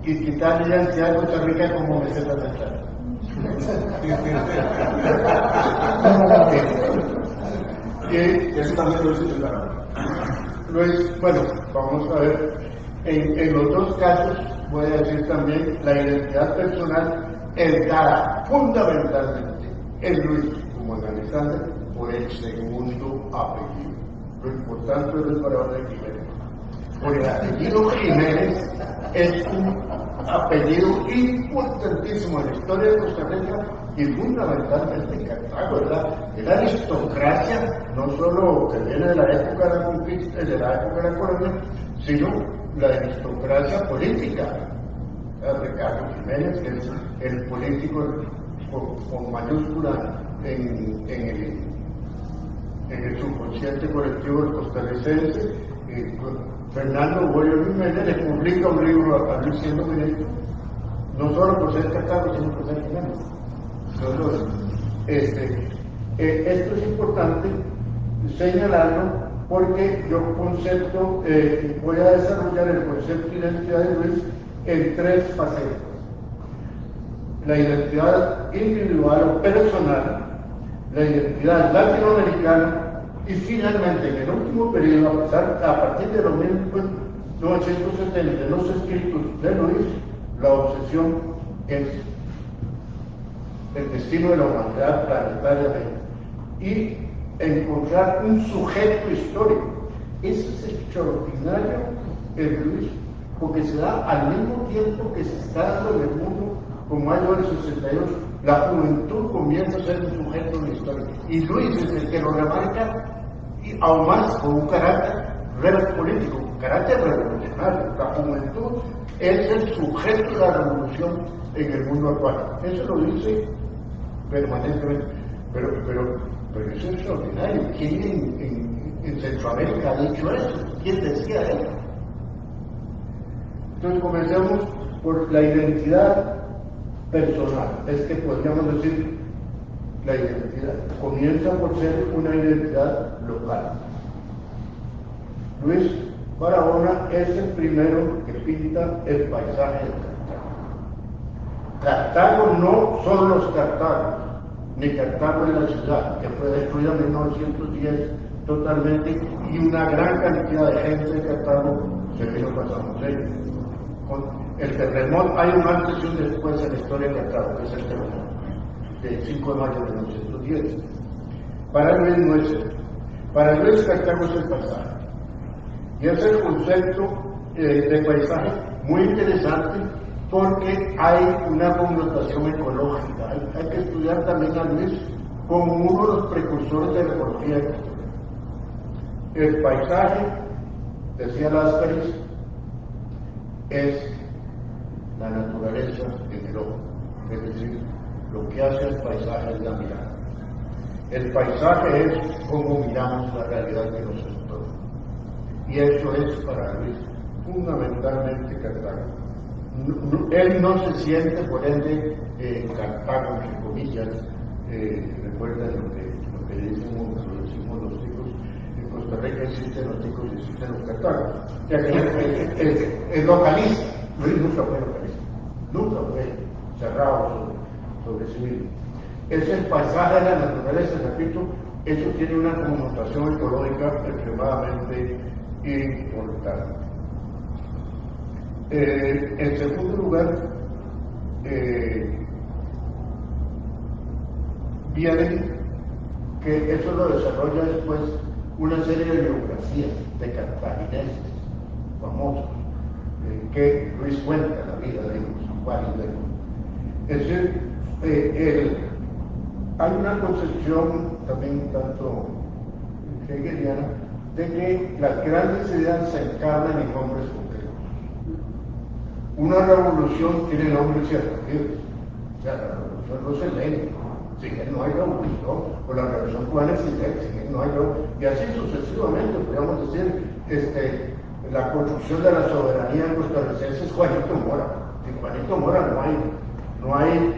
quitar la identidad de Costa Rica como meseta central. Y eso también lo hizo Luis, bueno, vamos a ver, en los dos casos voy a decir también la identidad personal es dada fundamentalmente en Luis como en Alexander por el segundo apellido. Lo importante es el varón de Jiménez. Por el apellido Jiménez es un apellido importantísimo en la historia de Costa Rica y fundamentalmente en Cartago, ¿verdad? Es la aristocracia, no solo que viene de la época de la conquista, de la época de la colonia, sino la aristocracia política. Ricardo Jiménez, que es el político con mayúscula en el subconsciente colectivo del costarricense. Fernando Boyo Jiménez le publica un libro a Luis siendo ministro, no solo por ser Cartago, sino por ser Jiménez. Esto es importante señalarlo porque yo voy a desarrollar el concepto de identidad de Luis en tres facetas: la identidad individual o personal, la identidad latinoamericana y finalmente en el último periodo, a partir de los 1970, en los escritos de Luis, la obsesión es el destino de la humanidad planetariamente y encontrar un sujeto histórico. Eso es extraordinario en Luis, porque se da al mismo tiempo que se está dando en el mundo, con mayo del 62, la juventud comienza a ser un sujeto de la historia. Y Luis es el que lo remarca, y aún más con un carácter político, un carácter revolucionario. La juventud es el sujeto de la revolución en el mundo actual. Eso lo dice permanentemente. Pero eso es extraordinario. ¿Quién en Centroamérica ha dicho eso? ¿Quién decía eso? Entonces comencemos por la identidad personal. Es que podríamos decir la identidad comienza por ser una identidad local. Luis Barahona es el primero que pinta el paisaje de Cartago. Cartago no son los cartagos, ni Cartago es la ciudad, que fue destruida en 1910 totalmente, y una gran cantidad de gente de Cartago se vino pasando. Con el terremoto, hay un antes y un después en la historia de Cartago, que es el terremoto del 5 de mayo de 1910. Para Luis no es eso. Para Luis Cartago es el paisaje. Y es el concepto de paisaje muy interesante porque hay una connotación ecológica. Hay que estudiar también a Luis como uno de los precursores de la ecología de Costa Rica. El paisaje, decía Láscaris, es la naturaleza en el ojo, es decir, lo que hace el paisaje es la mirada. El paisaje es cómo miramos la realidad que nos entorna. Y eso es para Luis fundamentalmente Cartago. Él no se siente, por ende, Cartago, entre comillas, recuerda lo que decimos los ticos, en Costa Rica existen los ticos y existen los cartagos. Es localista. Luis nunca fue localista, nunca fue cerrado sobre sí mismo. Es el paisaje de la naturaleza, repito, eso tiene una connotación ecológica extremadamente importante. En segundo lugar, viene que eso lo desarrolla después una serie de biografías de cartagineses famosos, que Luis cuenta la vida de ellos, varios de ellos. Es decir, hay una concepción también tanto hegeliana de que las grandes ideas se encarnan en hombres concretos. Una revolución tiene nombres y apellidos. O sea, la revolución no se lee, sin él no hay revolución, o la revolución cubana es sin él no hay revolución, y así sucesivamente, podríamos decir, la construcción de la soberanía costarricense es Juanito Mora. Sin Juanito Mora no hay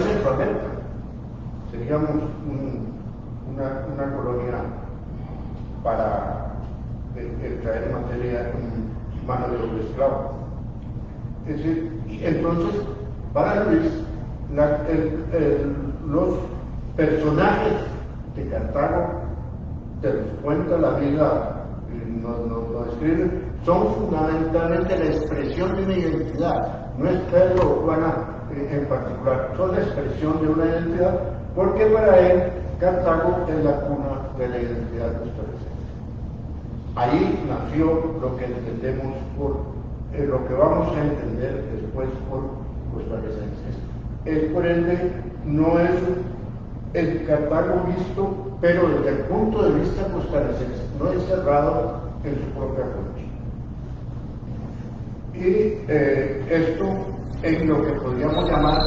Centroamérica. Seríamos una colonia para traer materia en mano de los esclavos. Es decir, entonces, para Luis, los personajes de Cartago, te los cuenta la vida, nos describen, son fundamentalmente la expresión de una identidad. No es Pedro o Juana en particular, son la expresión de una identidad, porque para él Cartago es la cuna de la identidad costarricense. Ahí nació lo que entendemos lo que vamos a entender después por costarricenses. Por ende, no es el Cartago visto, pero desde el punto de vista costarricense, no encerrado en su propia concha. Y esto en lo que podríamos llamar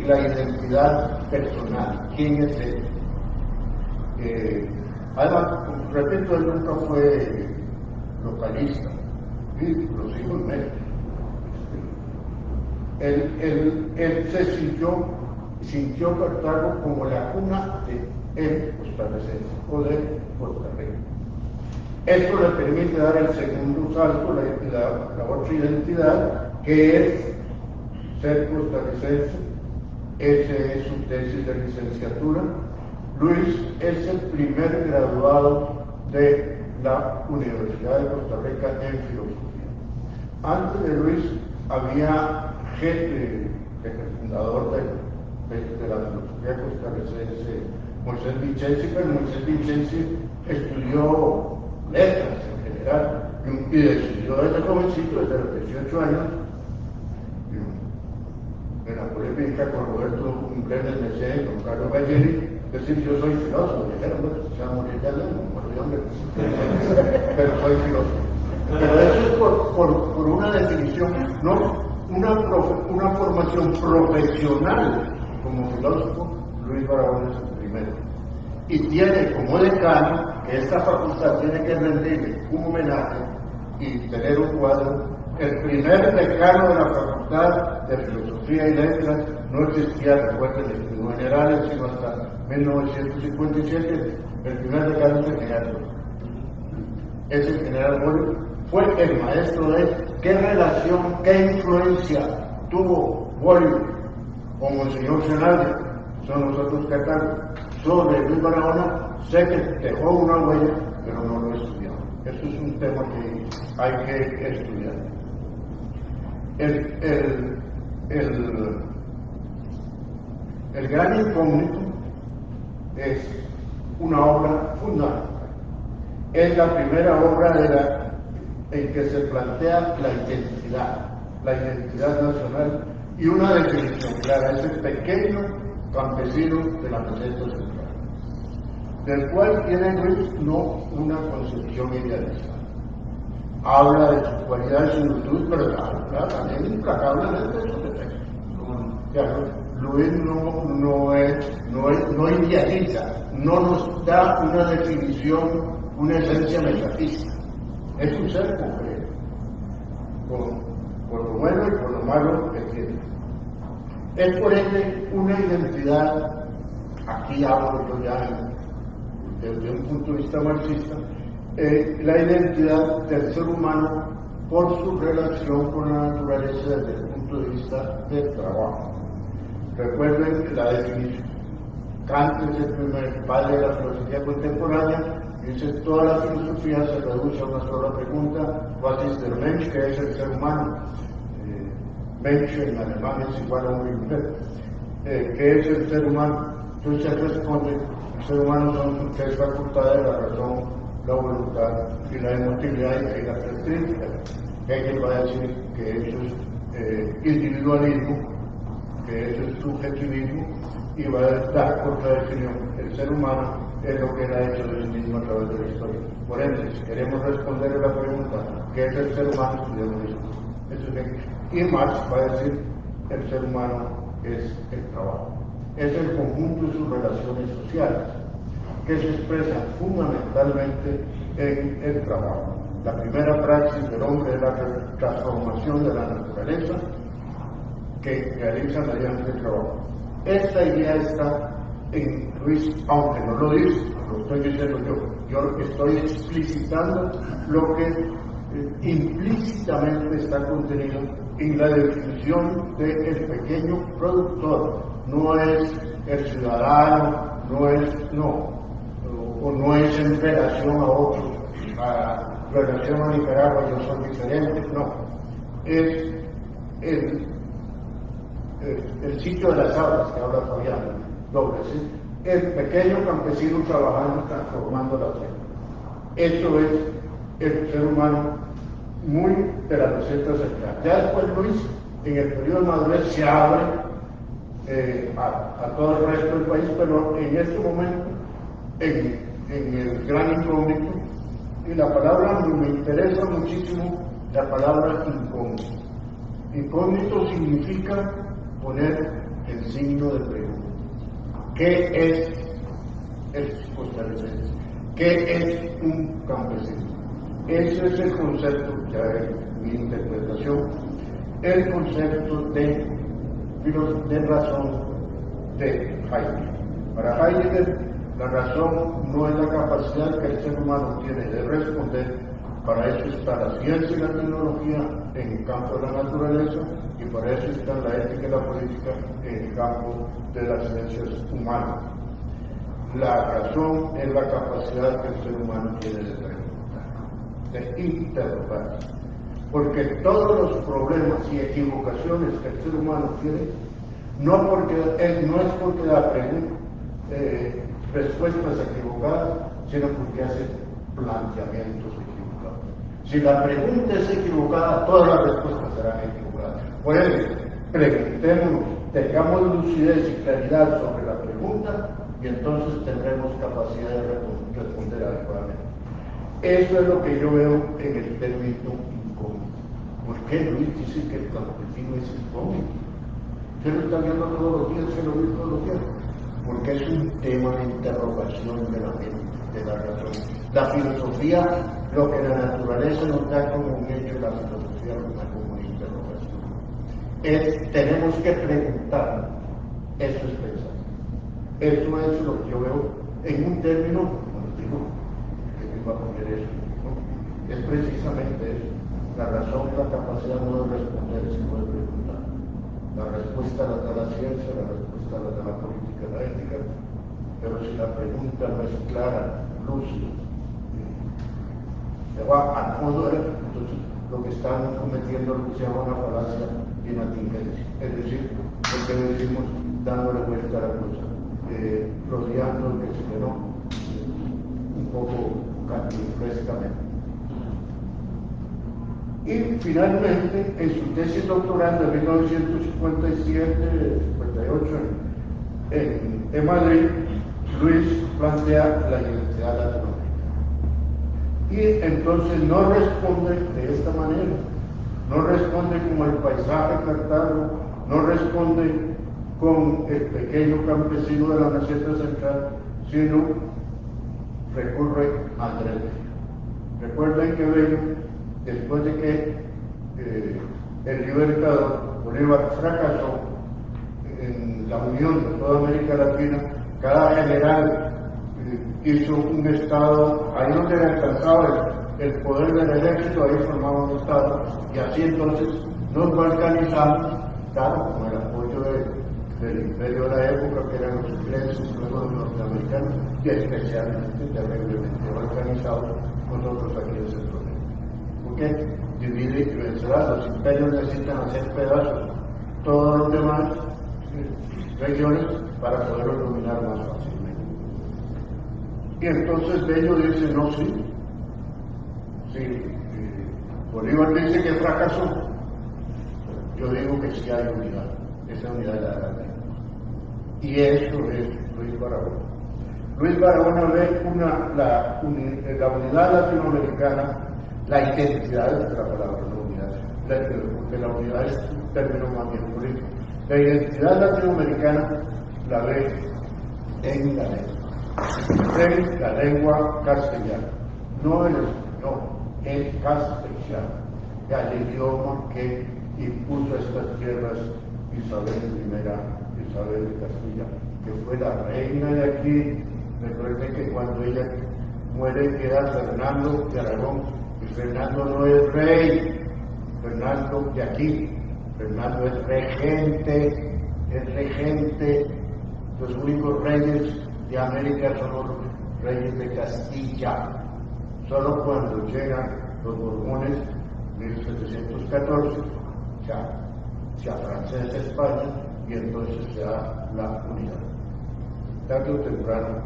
la identidad personal. ¿Quién es él? Además, repito, él nunca fue localista, y los hijos médicos. Él se sintió Cartago como la cuna de él costarricense o de Costa Rica. Esto le permite dar el segundo salto, la otra identidad, que es ser costarricense. Esa es su tesis de licenciatura. Luis es el primer graduado de la Universidad de Costa Rica en filosofía. Antes de Luis había gente, el fundador de la filosofía costarricense, Moisés Vincenzi, pero Moisés Vincenzi estudió letras en general y decidió desde jovencito, desde los 18 años, en la polémica con Roberto Brenes Messier y con Carlos Galleri, decir yo soy filósofo, dijeron, se va a morir ya de hambre, pero soy filósofo. Pero eso es por una definición, no una formación profesional como filósofo. Luis Barahona es el primero. Y tiene como decano que esta facultad tiene que rendirle un homenaje y tener un cuadro. El primer decano de la Facultad de Filosofía y Letras no existía, recuerden, en generales, sino hasta 1957. El primer decano es el general Bolio. Es el general Bolio. Fue el maestro de qué relación, qué influencia tuvo Bolio o Monseñor Senalde, son los otros catálogos, sobre Luis Barahona. Sé que dejó una huella, pero no lo estudió. Eso es un tema que hay que estudiar. El gran incógnito es una obra fundamental. Es la primera obra en que se plantea la identidad nacional y una definición clara. Es el pequeño campesino de la meseta central, del cual tiene Luis no una concepción idealista. Habla de sus cualidades y virtudes, pero habla también implacablemente de sus defectos. Luis no idealiza, no nos da una definición, una esencia metafísica. Es un ser concreto, con lo bueno y con lo malo que tiene. Es por ende una identidad, aquí hablo yo ya desde un punto de vista marxista, la identidad del ser humano por su relación con la naturaleza desde el punto de vista del trabajo. Recuerden la definición. Kant es el primer padre de la filosofía contemporánea, dice toda la filosofía se reduce a una sola pregunta, ¿what is der Mensch? ¿Qué es el ser humano? Mensch en alemán es igual a hombre y mujer. ¿Qué es el ser humano? Entonces se responde, el ser humano son sus tres facultades, la razón, la voluntad y la emotividad y la característica. Hegel va a decir que eso es individualismo, que eso es subjetivismo, y va a dar contradicción. El ser humano es lo que él ha hecho de sí mismo a través de la historia. Por ende, si queremos responder a la pregunta, ¿qué es el ser humano? Estudiamos eso. Eso es Hegel. Y Marx va a decir, el ser humano es el trabajo. Es el conjunto de sus relaciones sociales, que se expresan fundamentalmente en el trabajo. La primera praxis del hombre es la transformación de la naturaleza que realiza mediante el trabajo. Esta idea está en Luis, aunque no lo dice, lo estoy diciendo yo estoy explicitando lo que implícitamente está contenido en la definición del pequeño productor. No es el ciudadano, no es en relación a otros, a relación a Nicaragua, yo soy diferente, no. Es el sitio de las aguas que habla Fabián Doble, ¿sí? El pequeño campesino trabajando, transformando la tierra. Eso es el ser humano muy de la receta central. Ya después Luis, en el periodo de madurez, se abre a todo el resto del país, pero en este momento, en el gran incógnito, y la palabra me interesa muchísimo, la palabra incógnito. Incógnito significa poner el signo de pregunta. ¿Qué es el costarricense? ¿Qué es un campesino? Ese es el concepto, ya es mi interpretación, el concepto de razón de Heidegger. Para Heidegger, la razón no es la capacidad que el ser humano tiene de responder. Para eso está la ciencia y la tecnología en el campo de la naturaleza, y para eso están la ética y la política en el campo de las ciencias humanas. La razón es la capacidad que el ser humano tiene de preguntar, de interrogar, porque todos los problemas y equivocaciones que el ser humano tiene, no es porque da respuestas equivocadas, sino porque hace planteamientos equivocados. Si la pregunta es equivocada, todas las respuestas serán equivocadas. Por eso, preguntémonos, tengamos lucidez y claridad sobre la pregunta, y entonces tendremos capacidad de responder adecuadamente. Eso es lo que yo veo en el término incógnito. ¿Por qué Luis dice que el campesino es incógnito? Usted lo está viendo todos los días, se lo ve todos los días. Porque es un tema de interrogación de la mente, de la razón. La filosofía, lo que la naturaleza nos da como un hecho, la filosofía nos da como una interrogación. Tenemos que preguntar, eso es pensar. Eso es lo que yo veo en un término, como les digo, que me iba a poner eso, ¿no? Es precisamente eso. La razón, la capacidad no de responder, sino de preguntar. La respuesta la da la ciencia, la respuesta la da la política, la ética, pero si la pregunta no es clara, lúcida, se va a fondo, entonces lo que están cometiendo lo que se llama una falacia y una tingencia. Es decir, lo que decimos dándole vuelta a la cosa, rodeando el que se quedó un poco cantinflescamente. Y finalmente, en su tesis doctoral de 1957-58 en Madrid, Luis plantea la identidad latinoamericana. Y entonces no responde de esta manera, no responde como el paisaje Cartago, no responde con el pequeño campesino de la meseta central, sino recurre a Andrés. Recuerden que Bello, después de que el libertador Bolívar fracasó en la unión de toda América Latina, cada general hizo un estado, ahí donde alcanzaba el poder del ejército, ahí formaba un estado, y así entonces nos balcanizamos, claro, con el apoyo del imperio de la época, que eran los ingleses, luego los norteamericanos, y especialmente terriblemente balcanizados nosotros aquí en Centroamérica. Porque divide y vencerá, los imperios necesitan hacer pedazos todos los demás regiones para poderlos dominar más fácilmente. Y entonces Bello dice, no, sí, Sí, Bolívar dice que fracasó. Yo digo que sí hay unidad, esa unidad es la verdad. Y eso es Luis Barahona. Luis Barahona ve la unidad latinoamericana, la identidad de la palabra, la unidad, porque la unidad es un término más bien político. La identidad latinoamericana la ve en la lengua castellana, no en el español, en castellano, el idioma que impuso a estas tierras Isabel I, Isabel de Castilla, que fue la reina de aquí. Recuerden que cuando ella muere queda Fernando de Aragón, y Fernando no es rey, Fernando de aquí, Fernando es regente, los únicos reyes de América son los reyes de Castilla. Solo cuando llegan los Borbones, 1714, se afrancesa España y entonces se da la unidad. Tarde o temprano,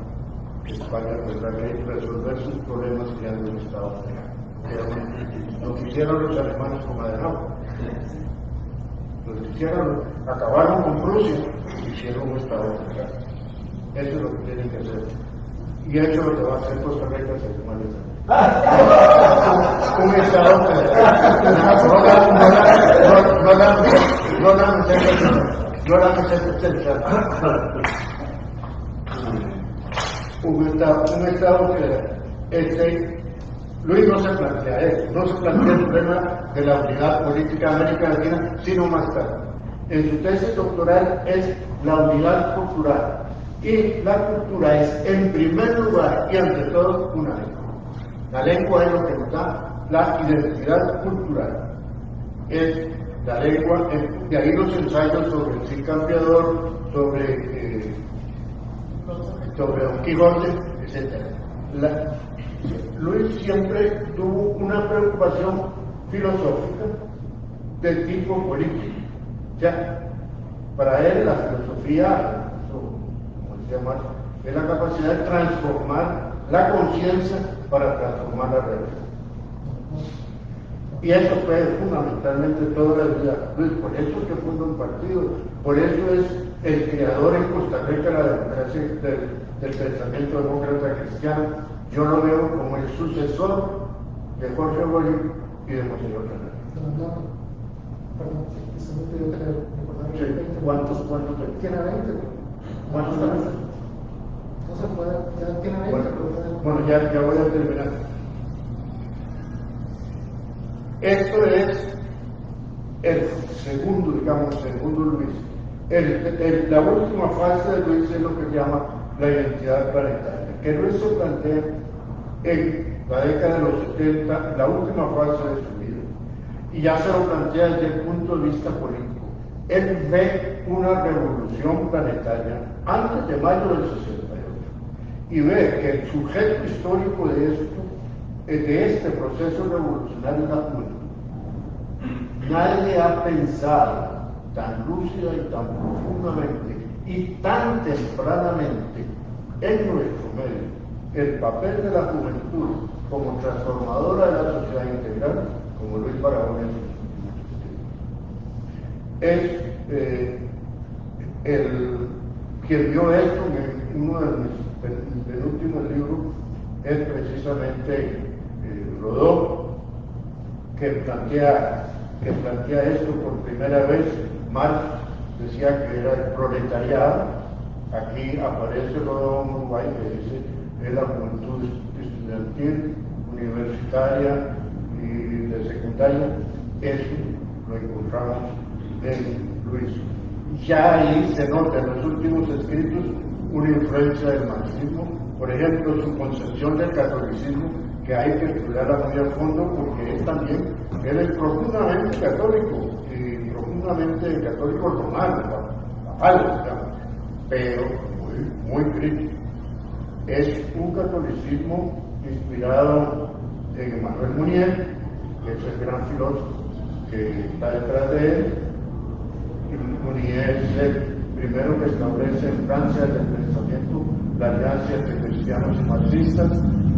España tendrá que resolver sus problemas creando un Estado federal. Lo que hicieron los alemanes con Adenauer. Lo que hicieron, acabaron con Prusia, hicieron un Estado federal. Eso es lo que tienen que hacer. Y eso es lo que va a hacer Costa Rica según un Estado un Estado que Luis no se plantea eso, no se plantea el problema de la unidad política de América Latina, sino más tarde. En su tesis doctoral es la unidad cultural. Y la cultura es, en primer lugar y ante todo, una lengua. La lengua es lo que nos da la identidad cultural. Es la lengua, de ahí los ensayos sobre el Cid Campeador, sobre Don Quijote, etc. Luis siempre tuvo una preocupación filosófica de tipo político. Ya, para él la filosofía, es la capacidad de transformar la conciencia para transformar la realidad. Y eso fue fundamentalmente toda la vida. Pues por eso es que funda un partido, por eso es el creador en Costa Rica de la democracia del pensamiento demócrata cristiano. Yo lo veo como el sucesor de Jorge Bolívar y de Monseñor Fernández. Perdón, usted me pidió que recordara. Sí. ¿Cuántos Tiene 20. ¿Cuántos años? No se puede, ya tiene 20. Bueno, ya voy a terminar. Esto es el segundo Luis. La última fase de Luis es lo que se llama la identidad planetaria, que Luis se plantea en la década de los 70, la última fase de su vida, y ya se lo plantea desde el punto de vista político. Él ve una revolución planetaria antes de mayo del 68 y ve que el sujeto histórico de este proceso revolucionario es la juventud. Nadie ha pensado tan lúcida y tan profundamente y tan tempranamente en nuestro medio el papel de la juventud como transformadora de la sociedad integral como Luis Barahona. Quien vio esto en uno de mis penúltimos libros es precisamente Rodó, que plantea esto por primera vez. Marx decía que era el proletariado. Aquí aparece Rodó en Uruguay que dice que es la juventud estudiantil, universitaria y de secundaria. Eso lo encontramos en Luis. Ya ahí se nota en los últimos escritos una influencia del marxismo, por ejemplo, su concepción del catolicismo, que hay que estudiarla muy a fondo porque él es profundamente católico y profundamente católico romano, pero muy crítico. Es un catolicismo inspirado en Emmanuel Mounier, que es el gran filósofo que está detrás de él. Mounier es el primero que establece en Francia desde el pensamiento la alianza entre cristianos y marxistas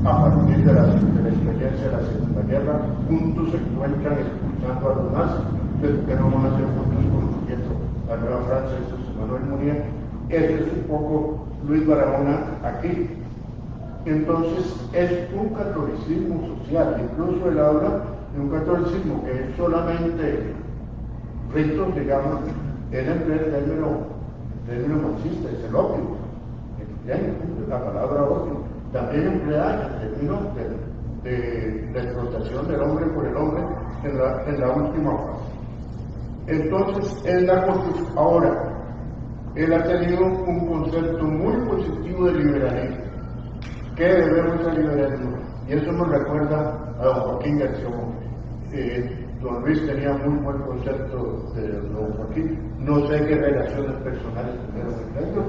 a partir de la experiencia independencia de la Segunda Guerra, juntos se encuentran expulsando a los nazis, pero que no van a ser juntos construyendo la Nueva Francia, eso es Manuel Muriel. Ese es un poco Luis Barahona aquí. Entonces es un catolicismo social, incluso él habla de un catolicismo que es solamente ritos, digamos, él emplea el término marxista, es el opio, la palabra opio, también emplea el término de la explotación del hombre por el hombre en la última fase. Entonces, ahora, él ha tenido un concepto muy positivo de liberalismo. ¿Qué debemos al liberalismo? Y eso nos recuerda a don Joaquín García Monge. Don Luis tenía muy buen concepto de don Joaquín. No sé qué relaciones personales tuvieron entre ellos,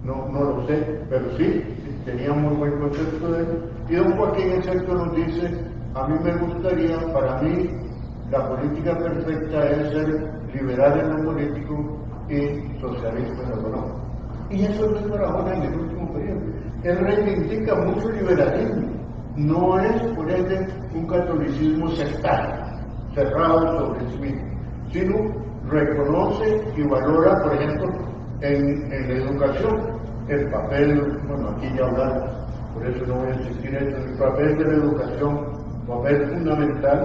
no lo sé, pero sí tenía muy buen concepto de él. Y don Joaquín, excepto, nos dice: a mí me gustaría, para mí, la política perfecta es ser liberal en lo político y socialista en lo económico. Y eso es Luis Barahona en el último periodo. Él reivindica mucho el liberalismo. No es, por ende, un catolicismo sectario, cerrado sobre sí mismo, sino reconoce y valora, por ejemplo, en la educación, el papel, bueno, aquí ya hablamos, por eso no voy a insistir en esto, el papel de la educación, papel fundamental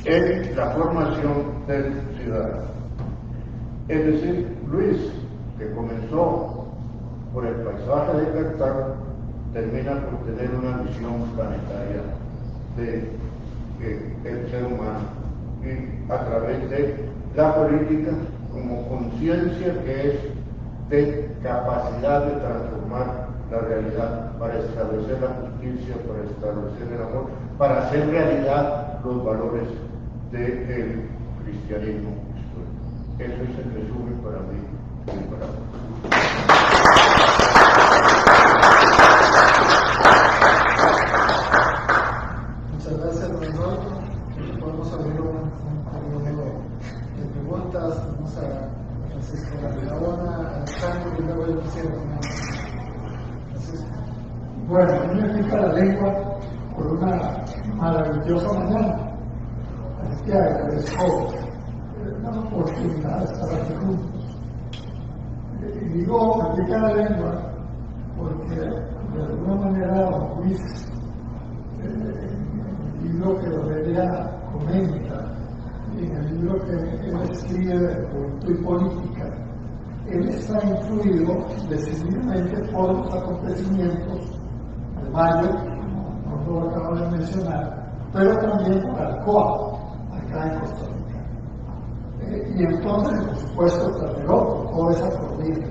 en la formación del ciudadano. Es decir, Luis, que comenzó por el paisaje de Cartago, termina por tener una visión planetaria del ser humano y a través de la política como conciencia que es de capacidad de transformar la realidad para establecer la justicia, para establecer el amor, para hacer realidad los valores del cristianismo histórico. Eso es el resumen para mí y para vos. Muchas gracias, don Eduardo. Podemos abrir un periodo de preguntas. Vamos a Francisco Barahona, a Alejandro, y luego yo quisiera Bueno, a mí me pica la lengua por una maravillosa mañana. Es que agradezco la oportunidad de estar aquí juntos. Y digo, me pica la lengua porque de alguna manera don Luis, en el libro que Aurelia comenta, y en el libro que él escribe de Juventud y Política, él está influido decididamente por los acontecimientos de mayo, como lo acabo de mencionar, pero también por Alcoa, acá en Costa Rica. Y entonces, por supuesto, Tlatelolco, toda esa cordillera.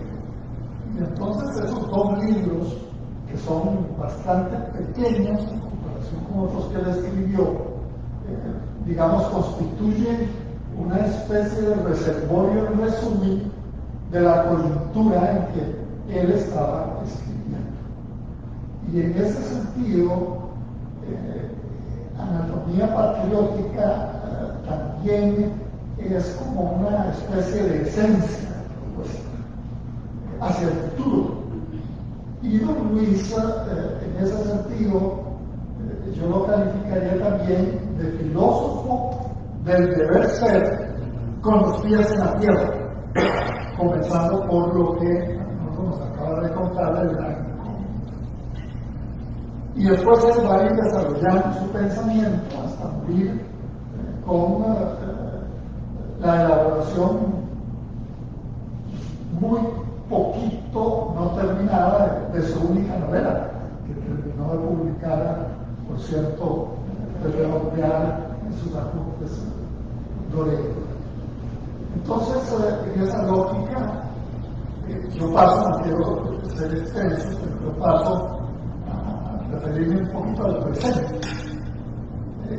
Y entonces esos dos libros, que son bastante pequeños en comparación con otros que él escribió, digamos, constituyen una especie de reservorio en resumen de la coyuntura en que él estaba escribiendo. Y en ese sentido, Anatomía Patriótica también es como una especie de esencia, pues, hacia el futuro. Y don Luis, en ese sentido, yo lo calificaría también de filósofo del deber ser con los pies en la tierra, comenzando por lo que nos acaba de contar del gran. Y después él va a ir desarrollando su pensamiento hasta morir con la elaboración muy poquito no terminada de su única novela, que terminó de publicar, por cierto, de redondear en sus apuntes Doré. Entonces, en esa lógica, yo paso, no quiero ser extenso, pero yo paso a referirme un poquito al presente.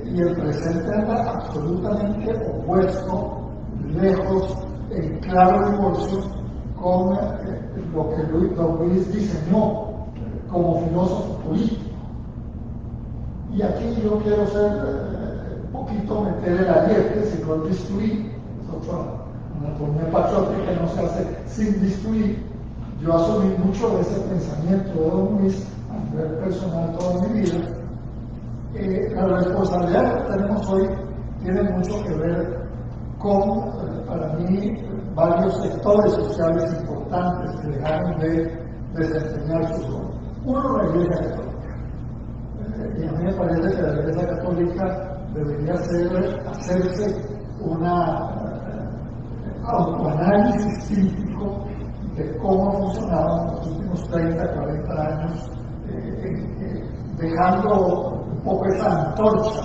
Y el presente anda absolutamente opuesto, lejos, en claro divorcio con lo que don Luis diseñó como filósofo político. Y aquí yo quiero ser un poquito meter el ariete, si no destruir, es otra anatomía patriótica que no se hace sin destruir. Yo asumí mucho de ese pensamiento de don Luis a nivel personal toda mi vida, La responsabilidad que tenemos hoy tiene mucho que ver con, para mí, varios sectores sociales importantes que dejaron de desempeñar su rol. Uno, la Iglesia Católica. Y a mí me parece que la Iglesia Católica debería hacerse una autoanálisis crítico de cómo funcionaban los últimos 30, 40 años, dejando un poco esa antorcha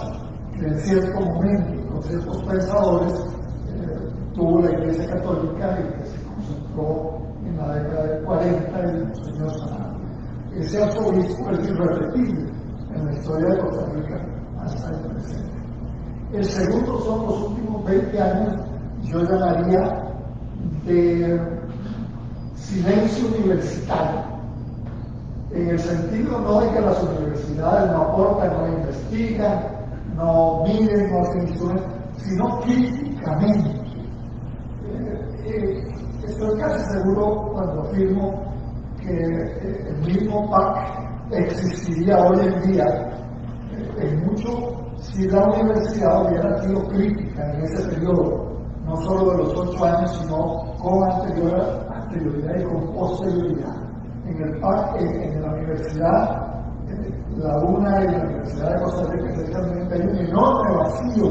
que en cierto momento, con ciertos pensadores, tuvo la Iglesia Católica y que se concentró en la década del 40 en Monseñor Sanabria. Ese arzobispo es irrepetible en la historia de Costa Rica hasta el presente. El segundo son los últimos 20 años, yo llamaría de silencio universitario, en el sentido no de que las universidades no aportan, no investigan, no miden, no hacen instrumentos, sino críticamente. Estoy casi seguro cuando afirmo que el mismo PAC existiría hoy en día en mucho si la universidad hubiera sido crítica en ese periodo, no solo de los 8 años, sino con anterioridad y con posterioridad. En el PAC, en la universidad, la UNA y la Universidad de Costa Rica, especialmente, hay un enorme vacío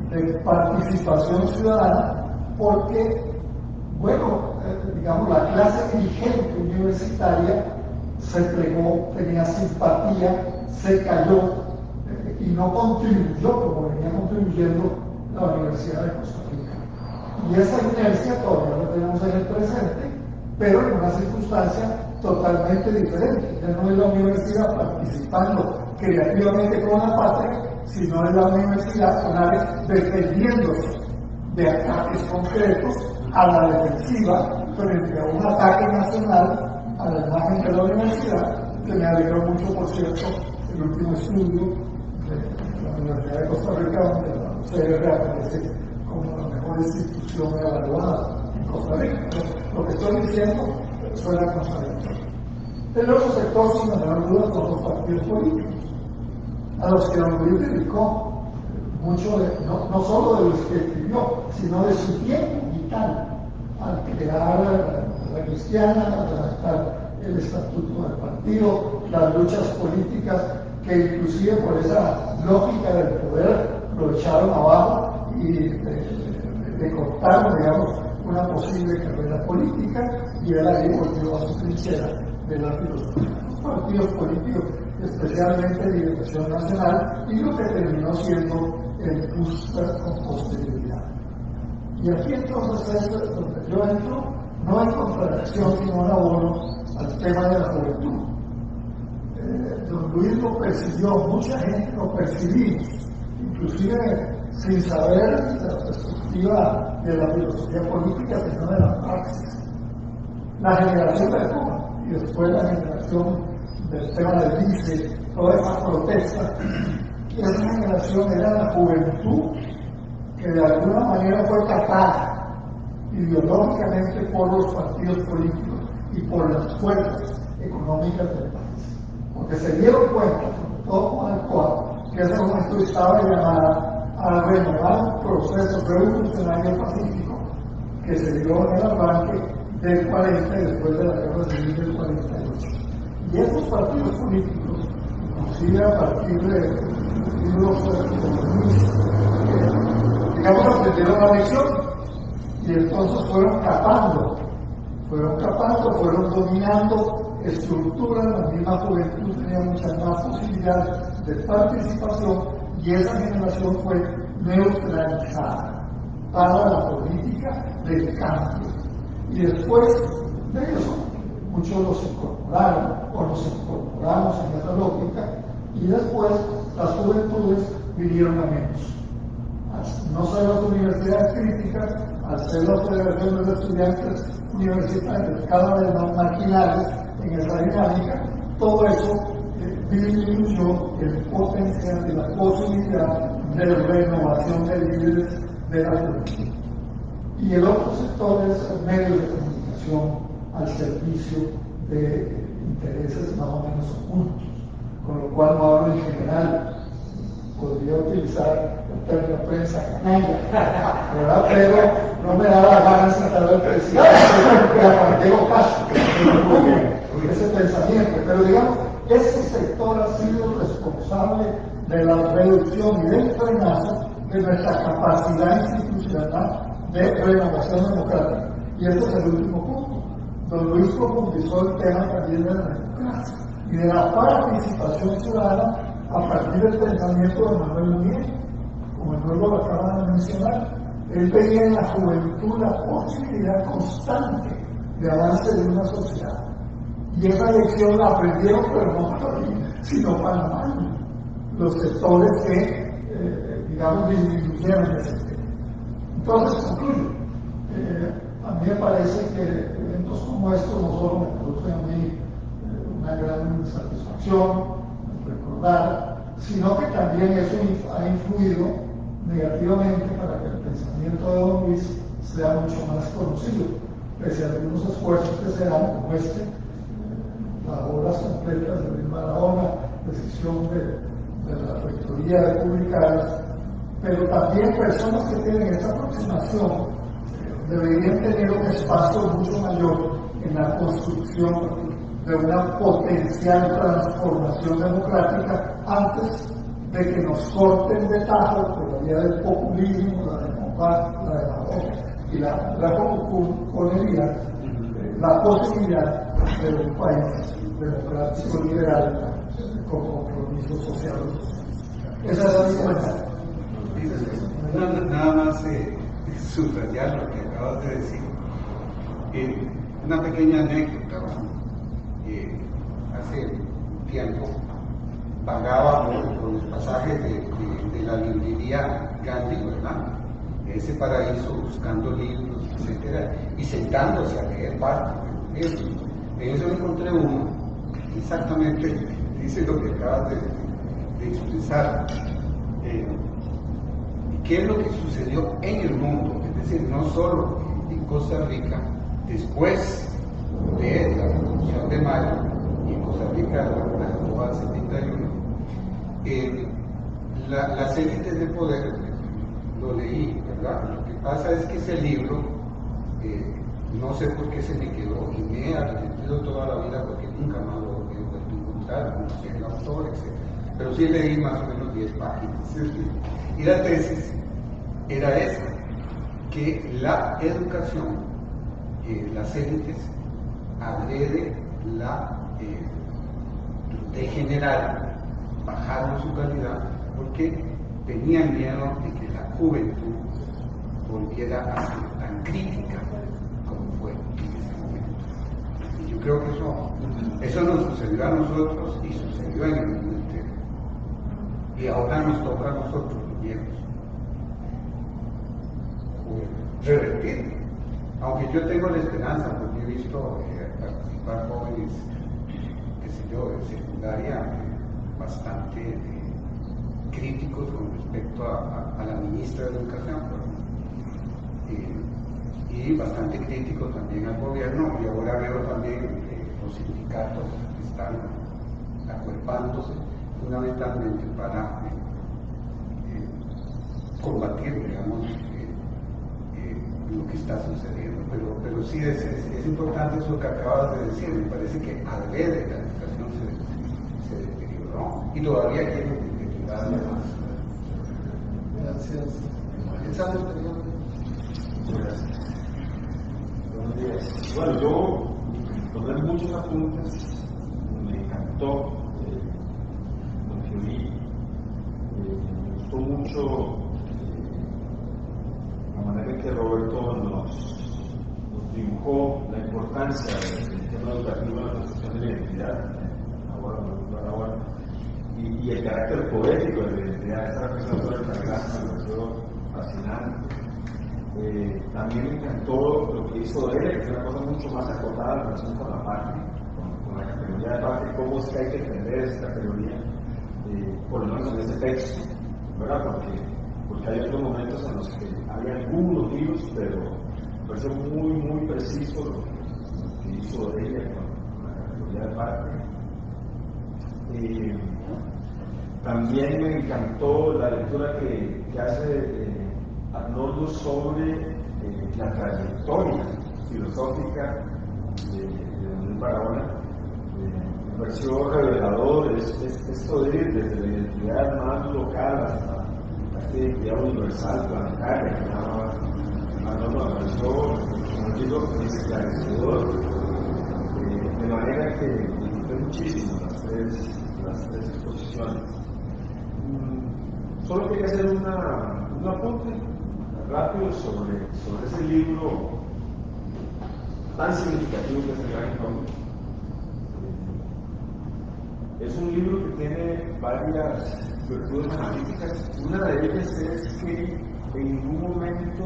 de participación ciudadana porque, bueno, digamos, la clase dirigente universitaria se plegó, tenía simpatía, se cayó y no contribuyó como venía contribuyendo la Universidad de Costa Rica. Y esa inercia todavía la tenemos en el presente, pero en una circunstancia totalmente diferente. Ya no es la universidad participando creativamente con la patria, sino es la universidad defendiéndose de ataques concretos a la defensiva frente a un ataque nacional a la imagen de la universidad, que me alegró mucho, por cierto, el último estudio de la Universidad de Costa Rica, donde la UCR aparece como la mejor institución evaluada en Costa Rica. Lo que estoy diciendo suena contradictorio. El otro sector, sin menor duda, son los partidos políticos, a los que don Luis dedicó mucho, no solo de los que escribió, sino de su tiempo vital al crear la Cristiana, al redactar el estatuto del partido, las luchas políticas que inclusive por esa lógica del poder lo echaron abajo y le cortaron, digamos, una posible carrera política, y él ahí volvió a su trinchera de la filosofía. Los partidos políticos, especialmente de Liberación Nacional, y lo que terminó siendo el CUSPER con posterioridad. Y aquí entonces es donde yo entro, no en contradicción, sino en abono al tema de la juventud. Don Luis lo persiguió, mucha gente lo percibimos, inclusive sin saber la perspectiva de la filosofía política, sino de la praxis. La generación de Cuba y después la generación del tema del dice, toda esa protesta, esa generación era la juventud que de alguna manera fue capada ideológicamente por los partidos políticos y por las fuerzas económicas del país, porque se dieron cuenta, sobre todo con el COA, que en ese momento estaba llamada a renovar un proceso revolucionario pacífico que se dio en el arranque del 40 y después de la guerra civil del 48. Y esos partidos políticos, inclusive a partir de los digamos, aprendieron la lección y entonces fueron capando, fueron dominando estructuras. La misma juventud tenía muchas más posibilidades de participación y esa generación fue neutralizada para la política del cambio. Y después de eso, muchos los incorporaron o nos incorporamos en esa lógica, y después las juventudes vinieron a menos. Al no ser las universidades críticas, al ser las federaciones de estudiantes universitarios cada vez más marginales en esa dinámica, todo eso disminuyó el potencial y la posibilidad de renovación de líderes de la juventud. Y el otro sector es el medio de comunicación al servicio de intereses más o menos ocultos, con lo cual no hablo en general podría utilizar el término prensa canalla, ¿verdad? Pero no me da la gana sacar al presidente de Arturo Castro, ese pensamiento. Pero digamos, ese sector ha sido responsable de la reducción y del frenazo de nuestra capacidad institucional de renovación democrática. Y este es el último punto. Don Luis profundizó el tema también de la democracia y de la participación ciudadana a partir del pensamiento de Manuel Muñiz, como Manuel lo acaba de mencionar. Él veía en la juventud la posibilidad constante de avance de una sociedad. Y esa lección la aprendieron, pero no para mí, sino para mal los sectores que, digamos, disminuyeron ese tema. Entonces, concluyo. A mí me parece que eventos como estos no solo me producen a mí una gran satisfacción recordar, sino que también eso ha influido negativamente para que el pensamiento de Don Luis sea mucho más conocido, pese a algunos esfuerzos que se dan, como las obras completas de Luis Barahona, decisión de la rectoría de publicarlas, pero también personas que tienen esa aproximación deberían tener un espacio mucho mayor en la construcción de una potencial transformación democrática antes de que nos corten de tajo por la vía del populismo, la demagogia y la conería, la posibilidad de un país democrático liberal con compromisos sociales. Esa es la diferencia. Nada más subrayar lo que acabas de decir. Una pequeña anécdota. Hace un tiempo pagaba por los pasajes de la librería Gandhi, ¿verdad? Ese paraíso, buscando libros, etcétera, y sentándose a leer parte de los libros. En eso encontré uno, exactamente dice lo que acabas de expresar. ¿Qué es lo que sucedió en el mundo? Es decir, no solo en Costa Rica, después de la Revolución de Mayo, y en Costa Rica la Revolución del 71, las élites de poder, lo leí, ¿verdad? Lo que pasa es que ese libro, no sé por qué se me quedó y me he arrepentido toda la vida porque nunca más lo he vuelto a encontrar, no sé el autor, etc. Pero sí leí más o menos 10 páginas. Y la tesis era esa, que la educación, las élites, adrede degeneraron, bajaron su calidad, porque tenían miedo de que la juventud volviera a ser tan crítica como fue en ese momento. Y yo creo que eso nos sucedió a nosotros y sucedió en el mundo entero. Y ahora nos toca a nosotros, los viejos, revertir. Aunque yo tengo la esperanza, porque he visto participar jóvenes, qué sé yo, de secundaria, bastante críticos con respecto a la ministra de Educación, y bastante críticos también al gobierno, y ahora veo también los sindicatos que están acuerpándose fundamentalmente para combatir, digamos, lo que está sucediendo. Pero sí es importante eso que acabas de decir. Me parece que adrede la educación se deterioró y todavía quiere deteriorarla más. Gracias. Gracias. Buenos días. Bueno, yo tomé muchos apuntes, me encantó lo que vi, me gustó mucho la manera en que Roberto nos dibujó la importancia del tema educativo en la construcción de la identidad, ahora, y el carácter poético de la identidad. Esta reflexión sobre el fracaso me pareció fascinante. También me encantó lo que hizo él, que es una cosa mucho más acotada en relación con la patria, con la categoría de patria, cómo es que hay que entender esa categoría, por lo menos en este texto, ¿verdad? Porque hay otros momentos en los que hay algunos giros, pero me pareció muy preciso lo que hizo ella con la categoría de patria. También me encantó la lectura que hace Arnoldo sobre la trayectoria filosófica de Luis Barahona. Me pareció revelador esto de ir desde la identidad más local hasta esta identidad universal, planetaria, que llamaba Arnoldo. Me pareció, como digo, esclarecedor, de manera que disfruté muchísimo las tres exposiciones. Solo quería hacer un apunte rápido sobre ese libro tan significativo que es El Gran Incógnito. Es un libro que tiene varias virtudes analíticas. Una de ellas es que en ningún momento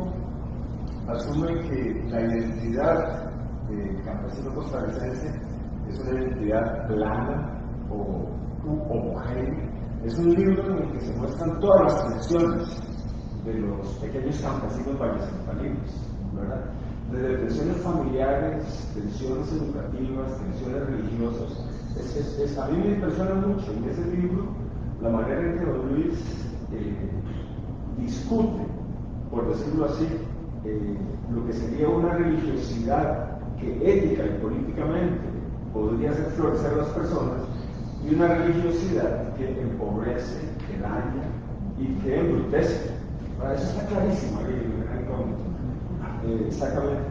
asume que la identidad del campesino costarricense es una identidad plana o homogénea. Es un libro en el que se muestran todas las tensiones de los pequeños campesinos vallesenfalinos, ¿verdad? Desde tensiones familiares, tensiones educativas, tensiones religiosas. A mí me impresiona mucho en ese libro la manera en que don Luis discute, por decirlo así, lo que sería una religiosidad que ética y políticamente podría hacer florecer a las personas, y una religiosidad que empobrece, que daña y que embrutece. Eso está clarísimo ahí en El Gran Incógnito. Exactamente.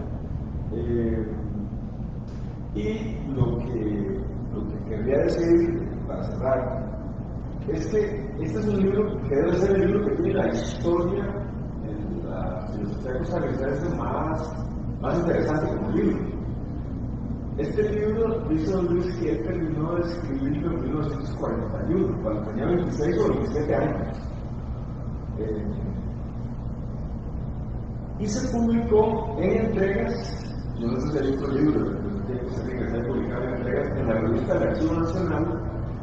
Y lo que querría decir para cerrar es que este es un libro que debe ser el libro que tiene la historia en la filosofía costarricense más interesante como libro. Este libro, dice don Luis, que él terminó de escribirlo en 1941, cuando tenía 26 o 27 años. Y se publicó en entregas, yo no sé si hay otro libro, pero se tiene que ser publicado en entregas, en la revista del Archivo Nacional,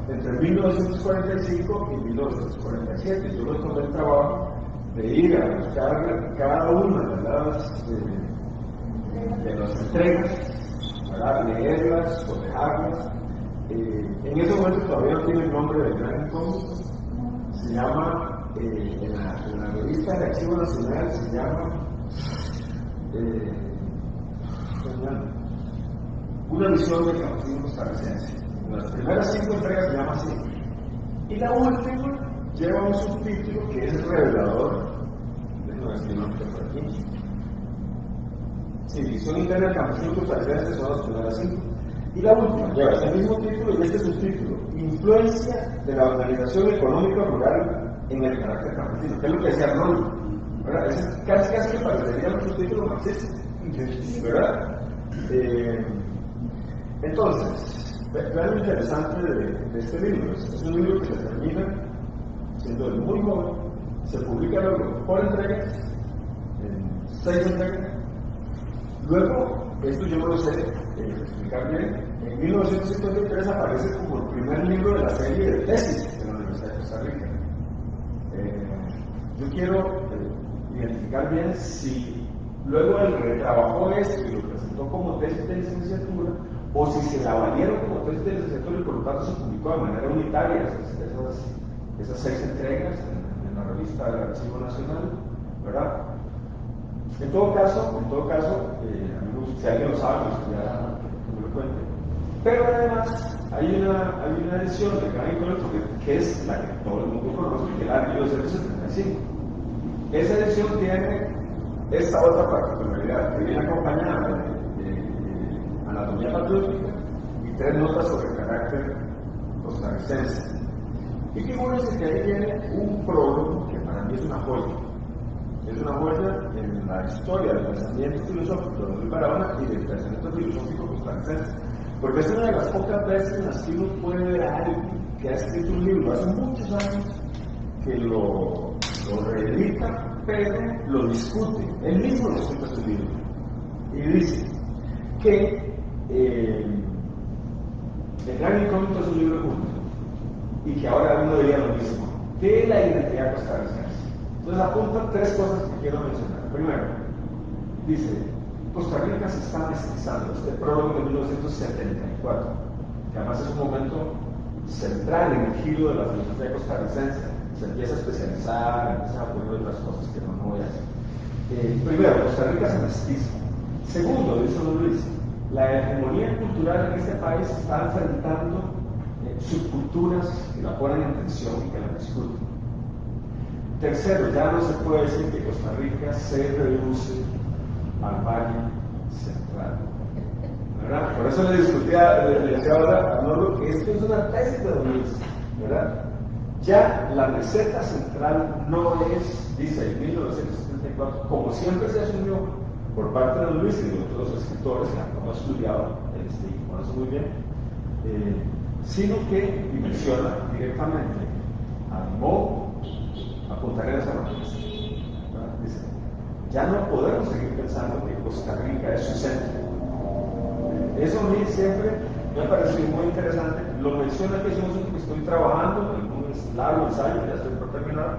entre 1945 y 1947. Yo me tomé el trabajo de ir a buscar cada una de las entregas, leerlas, cotejarlas. En ese momento todavía no tiene el nombre del Gran Incógnito. Se llama, en la revista del Archivo Nacional, se llama Una visión del campesino costarricense. Las primeras 5 entregas se llama así. Y la última lleva un subtítulo que es revelador. Déjenme ver si no lo tengo por aquí. Sí, visión interna del campesino costarricense son las primeras 5. Y la última lleva ese mismo título y este subtítulo: Influencia de la organización económica rural en el carácter campesino, que es lo que decía Arnoldo, ¿verdad? Es casi que parecería un subtítulo marxista, ¿verdad? Entonces, vean lo interesante de este libro. Es un libro que se termina siendo muy joven, se publica luego por entregas, en 6 entregas. Luego, esto yo no lo sé explicar bien, en 1953 aparece como el primer libro de la serie de tesis de la Universidad de Costa Rica. Yo quiero identificar bien si luego él retrabajó esto y lo presentó como tesis de licenciatura, o si se la valieron como tesis de licenciatura y por lo tanto se publicó de manera unitaria esas 6 entregas en la revista del Archivo Nacional, ¿verdad? En todo caso, si alguien lo sabe, pues ya que me lo cuente. Pero además hay una edición de Gran Incógnito que es la que todo el mundo conoce, que es la de 1975. Esa edición tiene esta otra particularidad, que viene acompañada de anatomía patriótica y 3 notas sobre el carácter costarricense. Y figúrense que ahí viene un prólogo que para mí es una joya. Es una joya en la historia del pensamiento filosófico de Luis Barahona y del pensamiento filosófico costarricense. Porque es una de las pocas veces en las que uno puede ver a alguien que ha escrito un libro hace muchos años que lo reedita, pero lo discute. Él mismo discute su libro. Y dice que El Gran Incógnito es un libro culto y que ahora uno diría lo mismo, de la identidad costarricense. Entonces apunta 3 cosas que quiero mencionar. Primero, dice, Costa Rica se está mestizando. Este prólogo de 1974, que además es un momento central en el giro de la filosofía costarricense, se empieza a especializar, empieza a poner otras cosas que no voy a hacer. Primero, Costa Rica se mestiza. Segundo, dice don Luis, la hegemonía cultural en este país está enfrentando subculturas que la ponen en tensión y que la discuten. Tercero, ya no se puede decir que Costa Rica se reduce al Valle Central, ¿verdad? Por eso le decía ahora a Norberto que esto es una tesis de don Luis, ¿verdad? Ya la meseta central no es, dice en 1974, como siempre se asumió por parte de don Luis y de otros escritores que han estudiado y conoce muy bien, sino que dimensiona directamente a Limón, a Punta Arenas, a Martínez. Dice, ya no podemos seguir pensando que Costa Rica es su centro. Eso a mí siempre me ha parecido muy interesante. Lo menciona que es un asunto que estoy trabajando en un largo ensayo, ya estoy por terminar.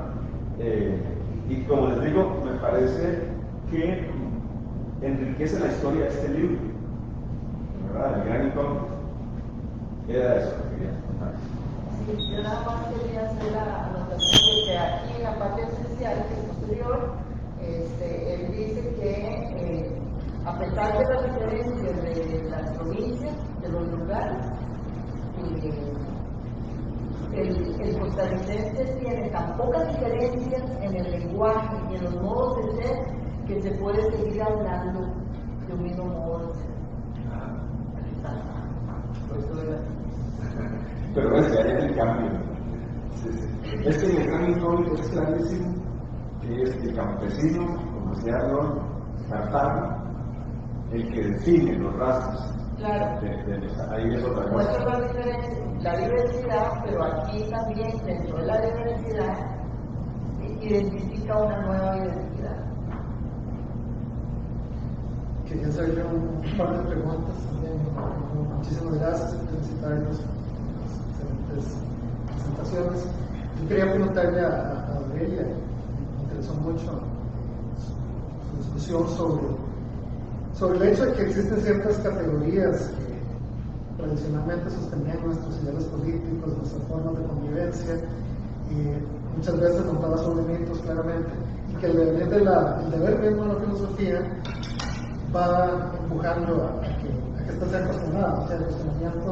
Y como les digo, me parece que enriquece la historia de este libro, ¿verdad? El gran incógnito. Era eso que quería contar. Sí, yo nada más quería hacer la anotación de que aquí en la parte esencial, que es posterior, él dice que a pesar de las diferencias de las provincias, de los lugares, el costarricense tiene tan pocas diferencias en el lenguaje y en los modos de ser que se puede seguir hablando de un mismo modo de ser. Pero es que hay el cambio. Es que el gran incógnito es clarísimo, que es el campesino, como decía Arnold, Cartago, el que define los rasgos. Claro. Ahí es otra cosa. Muestra la diversidad, pero aquí también, dentro de la diversidad, identifica una nueva identidad. Quería hacerle un par de preguntas también. Muchísimas gracias por felicitarnos por las excelentes presentaciones. Yo quería preguntarle a Aurelia, me interesó mucho su discusión sobre el hecho de que existen ciertas categorías que tradicionalmente sostenían nuestros ideales políticos, nuestras formas de convivencia, y muchas veces montaba sobre mitos claramente, y que el deber mismo de la filosofía va empujando a que esta sea cuestionada, o sea, el cuestionamiento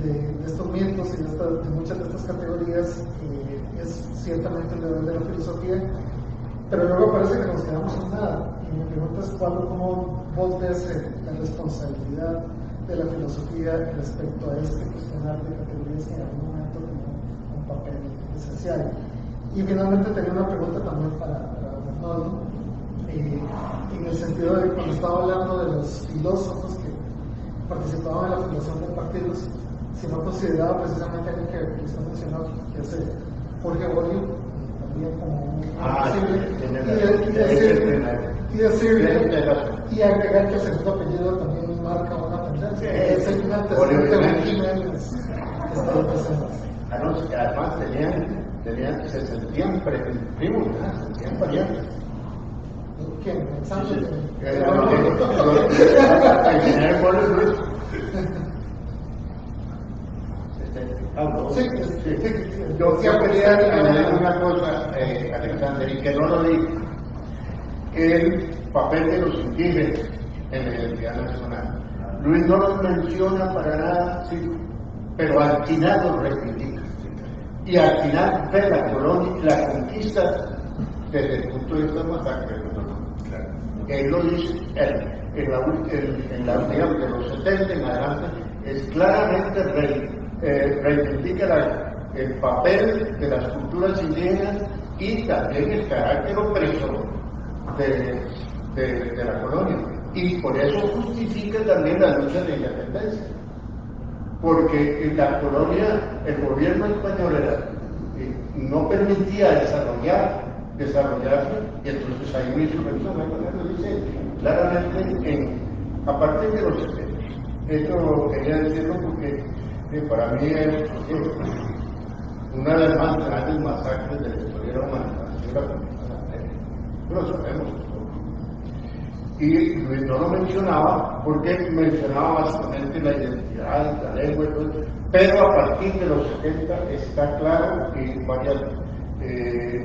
de estos mitos y de muchas de estas categorías es ciertamente el deber de la filosofía, pero luego parece que nos quedamos sin nada. Y mi pregunta es cómo vos ves la responsabilidad de la filosofía respecto a este cuestionar de categorías que en algún momento tienen un papel esencial. Y finalmente tenía una pregunta también para Arnoldo, en el sentido de cuando estaba hablando de los filósofos que participaban en la fundación de partidos, si no consideraba precisamente algo que usted mencionó, que es Jorge Bolio, también como un y agregar que el segundo apellido también marca una tendencia, es el antecedente de Jiménez que estaba presente. Además se sentían primos, se sentían parientes. ¿Quién? ¿Sánchez? Yo quería añadir una cosa, Alexander, y que no lo dije, el papel de los indígenas en la identidad nacional. Luis no los menciona para nada, sí, pero al final los reivindica. Y al final ve la colonia, la conquista desde el punto de vista masacre. Él lo dice en la unidad de los 70 en adelante, es claramente reivindica el papel de las culturas indígenas y también el carácter opresor de la colonia. Y por eso justifica también la lucha de independencia. Porque en la colonia el gobierno español no permitía desarrollarse, y entonces ahí mismo lo dice claramente a partir de los 70. Esto quería decirlo porque para mí es una de las más grandes masacres de la historia de la humanidad. Lo sabemos. Y Luis no lo mencionaba porque mencionaba básicamente la identidad, la lengua y todo, pero a partir de los 70 está claro y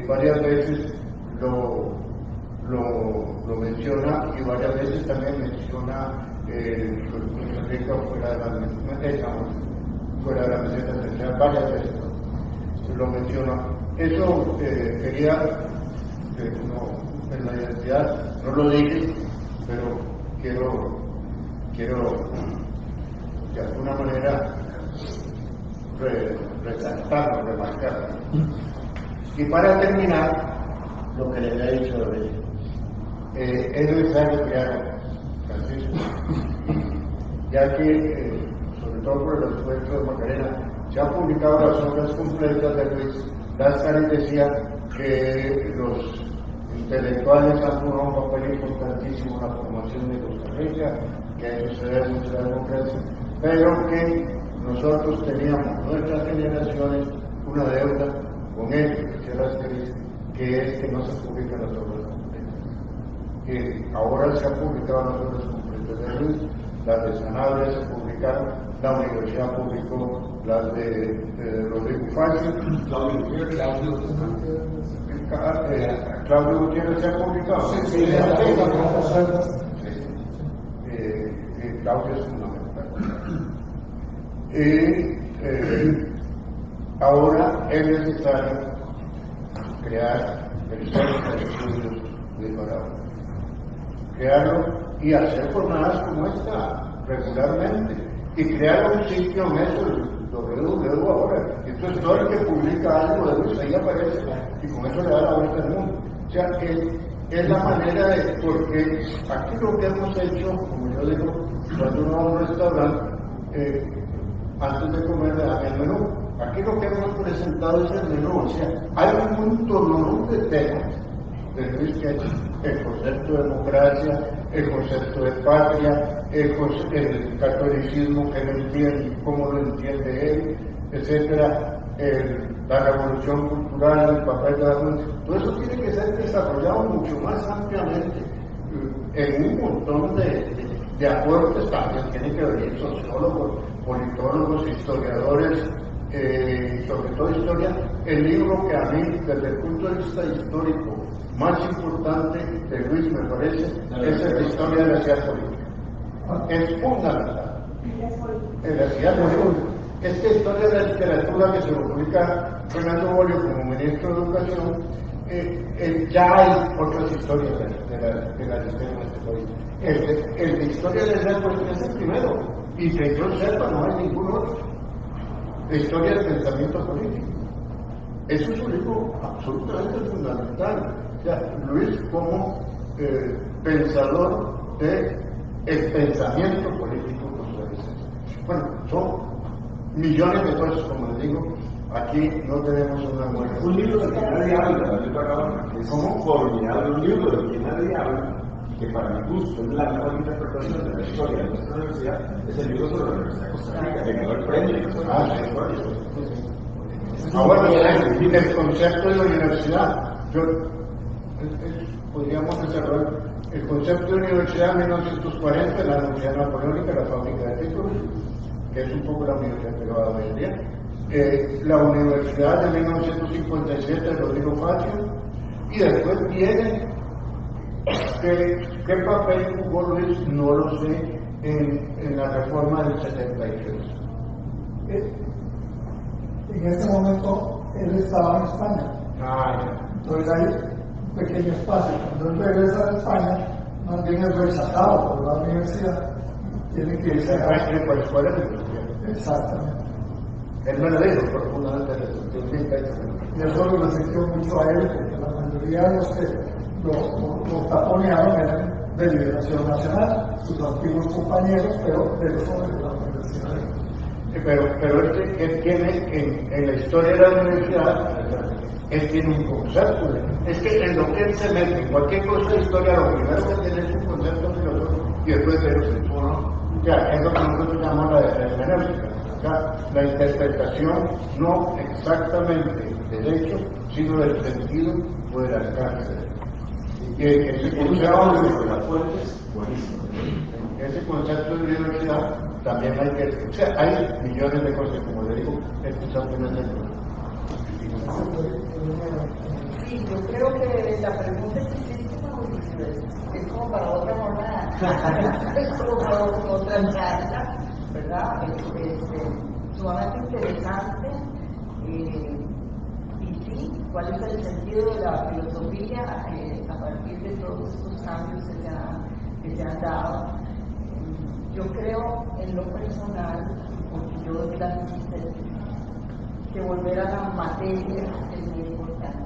varias veces lo menciona y varias veces también menciona Costa Rica fuera de la meseta central, varias veces lo menciona. Eso quería, en la identidad no lo dije, pero quiero de alguna manera resaltarlo, remarcarlo. Y para terminar, lo que le había dicho de él, es necesario crear, Francisco, ya que, sobre todo por el esfuerzo de Macarena, se han publicado las obras completas de Luis. Lázaro decía que los intelectuales han jugado un papel importantísimo en la formación de Costa Rica, que eso se debe mucho a la democracia, pero que nosotros teníamos, nuestras generaciones, una deuda con ellos, que es que no se publican las obras completas. Que ahora se han publicado las obras completas de Luis, las de Sanabria se publicaron, la universidad publicó las de Rodrigo Fácil, Claudio Gutiérrez se ha publicado. Sí, Claudio es fundamental. Ahora es necesario crear el Centro de Estudios de Nicaragua. Crearlo y hacer jornadas como esta regularmente. Y crear un sitio en eso, el www ahora. Entonces todo el que publica algo de Luis ahí aparece y con eso le da la vuelta al mundo. O sea que es la manera de, porque aquí lo que hemos hecho, como yo digo, cuando uno va a un restaurante, antes de comer le dan el menú. Aquí lo que hemos presentado es el menú, o sea, hay un montón de temas de Luis que el concepto de democracia, el concepto de patria, el catolicismo que no entiende, cómo lo entiende él, etcétera, la revolución cultural, el papel de la juventud, todo eso tiene que ser desarrollado mucho más ampliamente en un montón de aportes también tienen que venir sociólogos, politólogos, historiadores, sobre todo historia. El libro que a mí, desde el punto de vista histórico, más importante de Luis, me parece, es la historia de la ciudad política. Es fundamental. La ciudad política. Esta historia de la literatura que se lo publica Fernando Bolio como ministro de Educación, ya hay otras historias de la historia de este país. El de historia de la ciudad política es el primero, y que yo sepa no hay ningún otro. La historia del pensamiento político. Eso es un libro absolutamente fundamental. O sea, Luis como pensador del pensamiento político costarricense. Bueno, son millones de cosas, como les digo, aquí no tenemos una muerte. Un libro del que nadie habla, que es formidable, un libro del que nadie habla, que para mi gusto es la mejor interpretación de la historia de nuestra universidad, es el libro sobre la Universidad de Costa Rica, que ganó el premio. Bueno, el concepto de universidad, podríamos desarrollar el concepto de universidad en 1940, la Universidad Napoleónica, la fábrica de títulos, que es un poco la universidad privada hoy en día, la Universidad de 1957 de Rodrigo Fácil, y después viene qué papel jugó Luis, no lo sé, en la reforma del 73. En ese momento él estaba en España. Entonces hay un pequeño espacio. Cuando él regresa a España, más bien es rechazado por la universidad. Tiene que irse a por escuela de Exactamente. Él me lo dijo profundamente. Y eso lo resentió mucho a él, porque la mayoría de los que lo taponearon eran de Liberación Nacional, sus antiguos compañeros, pero de los hombres de la universidad. Pero él tiene en la historia de la universidad, él tiene un concepto. Es que en lo que él se mete, en cualquier cosa de historia, lo primero que tiene es un concepto filosófico y después de los entornos. Ya, es lo que nosotros llamamos la hermenéutica. La interpretación no exactamente del hecho, sino del sentido o del alcance. Y que ese concepto de las fuentes, buenísimo. ese concepto de biodiversidad también hay que, o sea, hay millones de cosas, como le digo, esto es apenas el Sí, yo creo que la pregunta es como para otra jornada, es como para otra charla, ¿verdad? Sumamente interesante. Y sí, ¿cuál es el sentido de la filosofía a partir de todos estos cambios que se han dado? Yo creo en lo personal, porque yo doy la que volver a la materia es muy importante,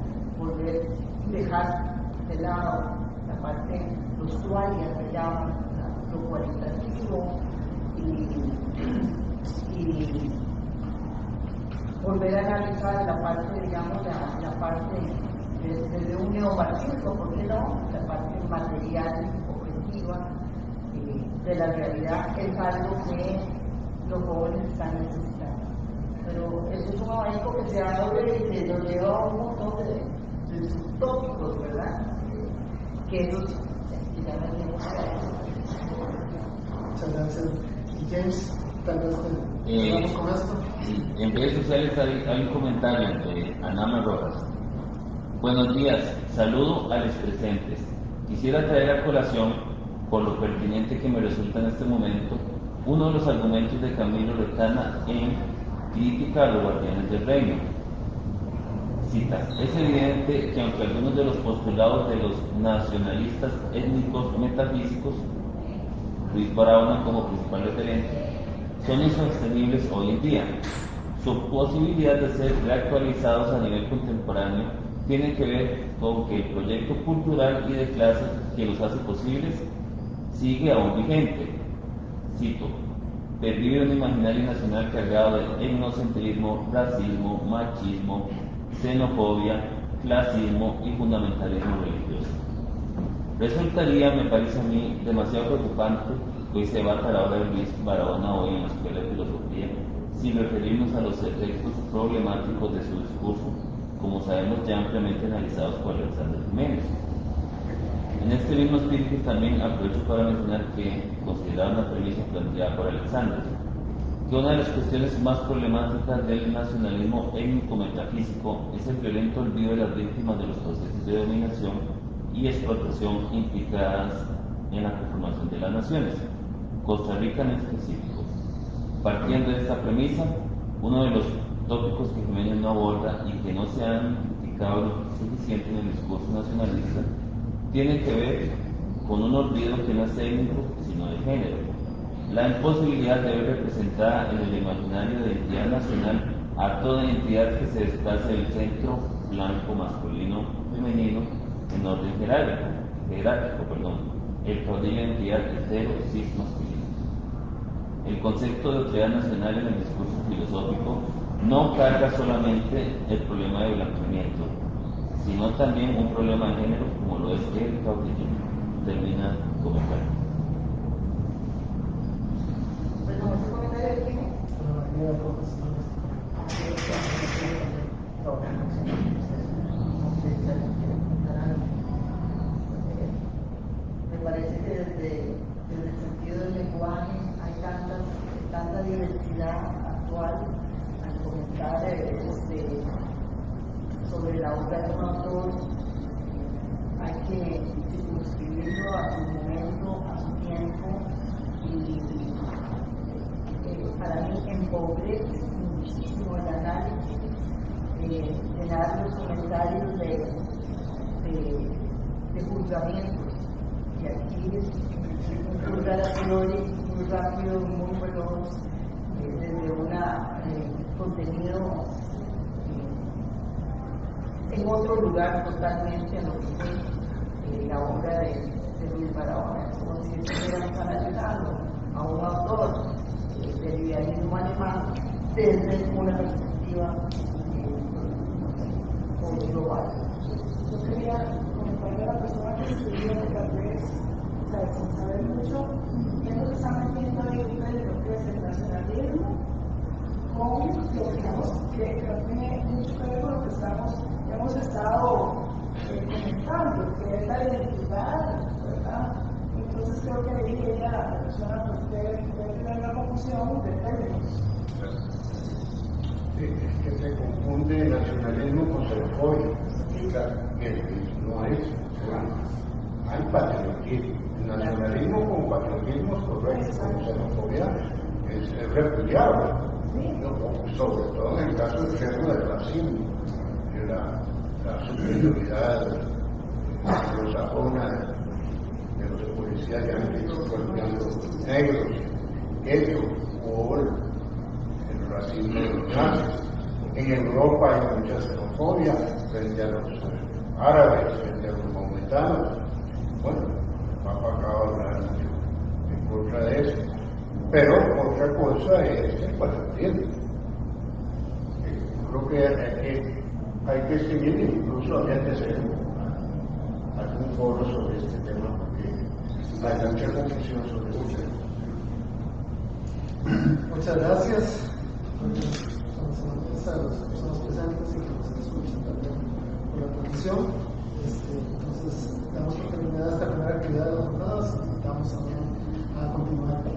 dejar de lado la parte usuaria que llaman lo cualitativo y volver a analizar la parte, digamos, la parte desde un neomarxismo, ¿por qué no? La parte material, objetiva de la realidad es algo que los jóvenes están necesitando. Pero eso es un abanico que se abre y se nos lleva a un montón de subtópicos, ¿verdad? Que esos ya no tenemos que hacer. Muchas gracias. Y James, tal vez vamos con esto. En redes sociales hay un comentario de Anama Rojas. Buenos días, saludo a los presentes. Quisiera traer a colación, por lo pertinente que me resulta en este momento, uno de los argumentos de Camilo Retana en Crítica a los guardianes del reino. Cita: es evidente que aunque algunos de los postulados de los nacionalistas étnicos metafísicos, Luis Barahona como principal referente, son insostenibles hoy en día, su posibilidad de ser reactualizados a nivel contemporáneo tiene que ver con que el proyecto cultural y de clase que los hace posibles sigue aún vigente. Cito: pervive un imaginario nacional cargado de etnocentrismo, racismo, machismo, xenofobia, clasismo y fundamentalismo religioso. Resultaría, me parece a mí, demasiado preocupante que hoy se debata la obra de Luis Barahona hoy en la Escuela de Filosofía sin referirnos a los efectos problemáticos de su discurso, como sabemos ya ampliamente analizados por Alexander Jiménez. En este mismo espíritu también aprovecho para mencionar que, considerada una premisa planteada por Alexander, que una de las cuestiones más problemáticas del nacionalismo étnico-metafísico es el violento olvido de las víctimas de los procesos de dominación y explotación implicadas en la conformación de las naciones, Costa Rica en específico. Partiendo de esta premisa, uno de los tópicos que Jiménez no aborda y que no se han criticado lo suficiente en el discurso nacionalista tiene que ver con un olvido que no es étnico, sino de género. La imposibilidad de ver representada en el imaginario de identidad nacional a toda entidad que se desplace del centro blanco, masculino, femenino, en orden jerárquico, el caudillo de identidad hetero, cis, masculino. El concepto de autoridad nacional en el discurso filosófico no carga solamente el problema de blanqueamiento, sino también un problema de género como lo es el caudillo. Termina comentario. Bueno, ¿ese comentario de quién es? Me parece que desde el sentido del lenguaje hay tanta diversidad actual al comentar sobre la obra de un autor. Hay que circunscribirlo a su momento, a su tiempo, y para mí empobrece muchísimo el análisis, llenar los comentarios de juzgamientos. Y aquí es un juzgar a priori, muy rápido, muy veloz, desde un contenido en otro lugar totalmente en lo que fue la obra de Luis Barahona. Es como si estuviéramos analizando a un autor del liberalismo alemán desde una perspectiva global. Yo quería comentarle a la persona que estudió que tal vez, sin saber mucho, esto se está metiendo ahí en lo que es el nacionalismo con lo que tiene mucho que ver con lo que hemos estado comentando, que es la identidad que se confunde nacionalismo con xenofobia. No es. Hay patriotismo. El nacionalismo con patriotismo es correcto, con xenofobia es repudiable. Sobre todo en el caso extremo del racismo, de la superioridad anglosajona de los policías yanquis golpeando negros, ellos, o el racismo de los nazis. En Europa hay mucha xenofobia frente a los árabes, frente a los maometanos. Bueno, Papa acaba de hablar mucho en contra de eso. Pero otra cosa es el patriotismo. Yo creo que hay que seguir, incluso había que hacer algún foro sobre este tema, porque hay mucha confusión sobre este tema. Muchas gracias a las personas presentes y que nos escuchan también por la transmisión. Entonces, damos por terminada esta primera actividad de las jornadas y invitamos a continuar.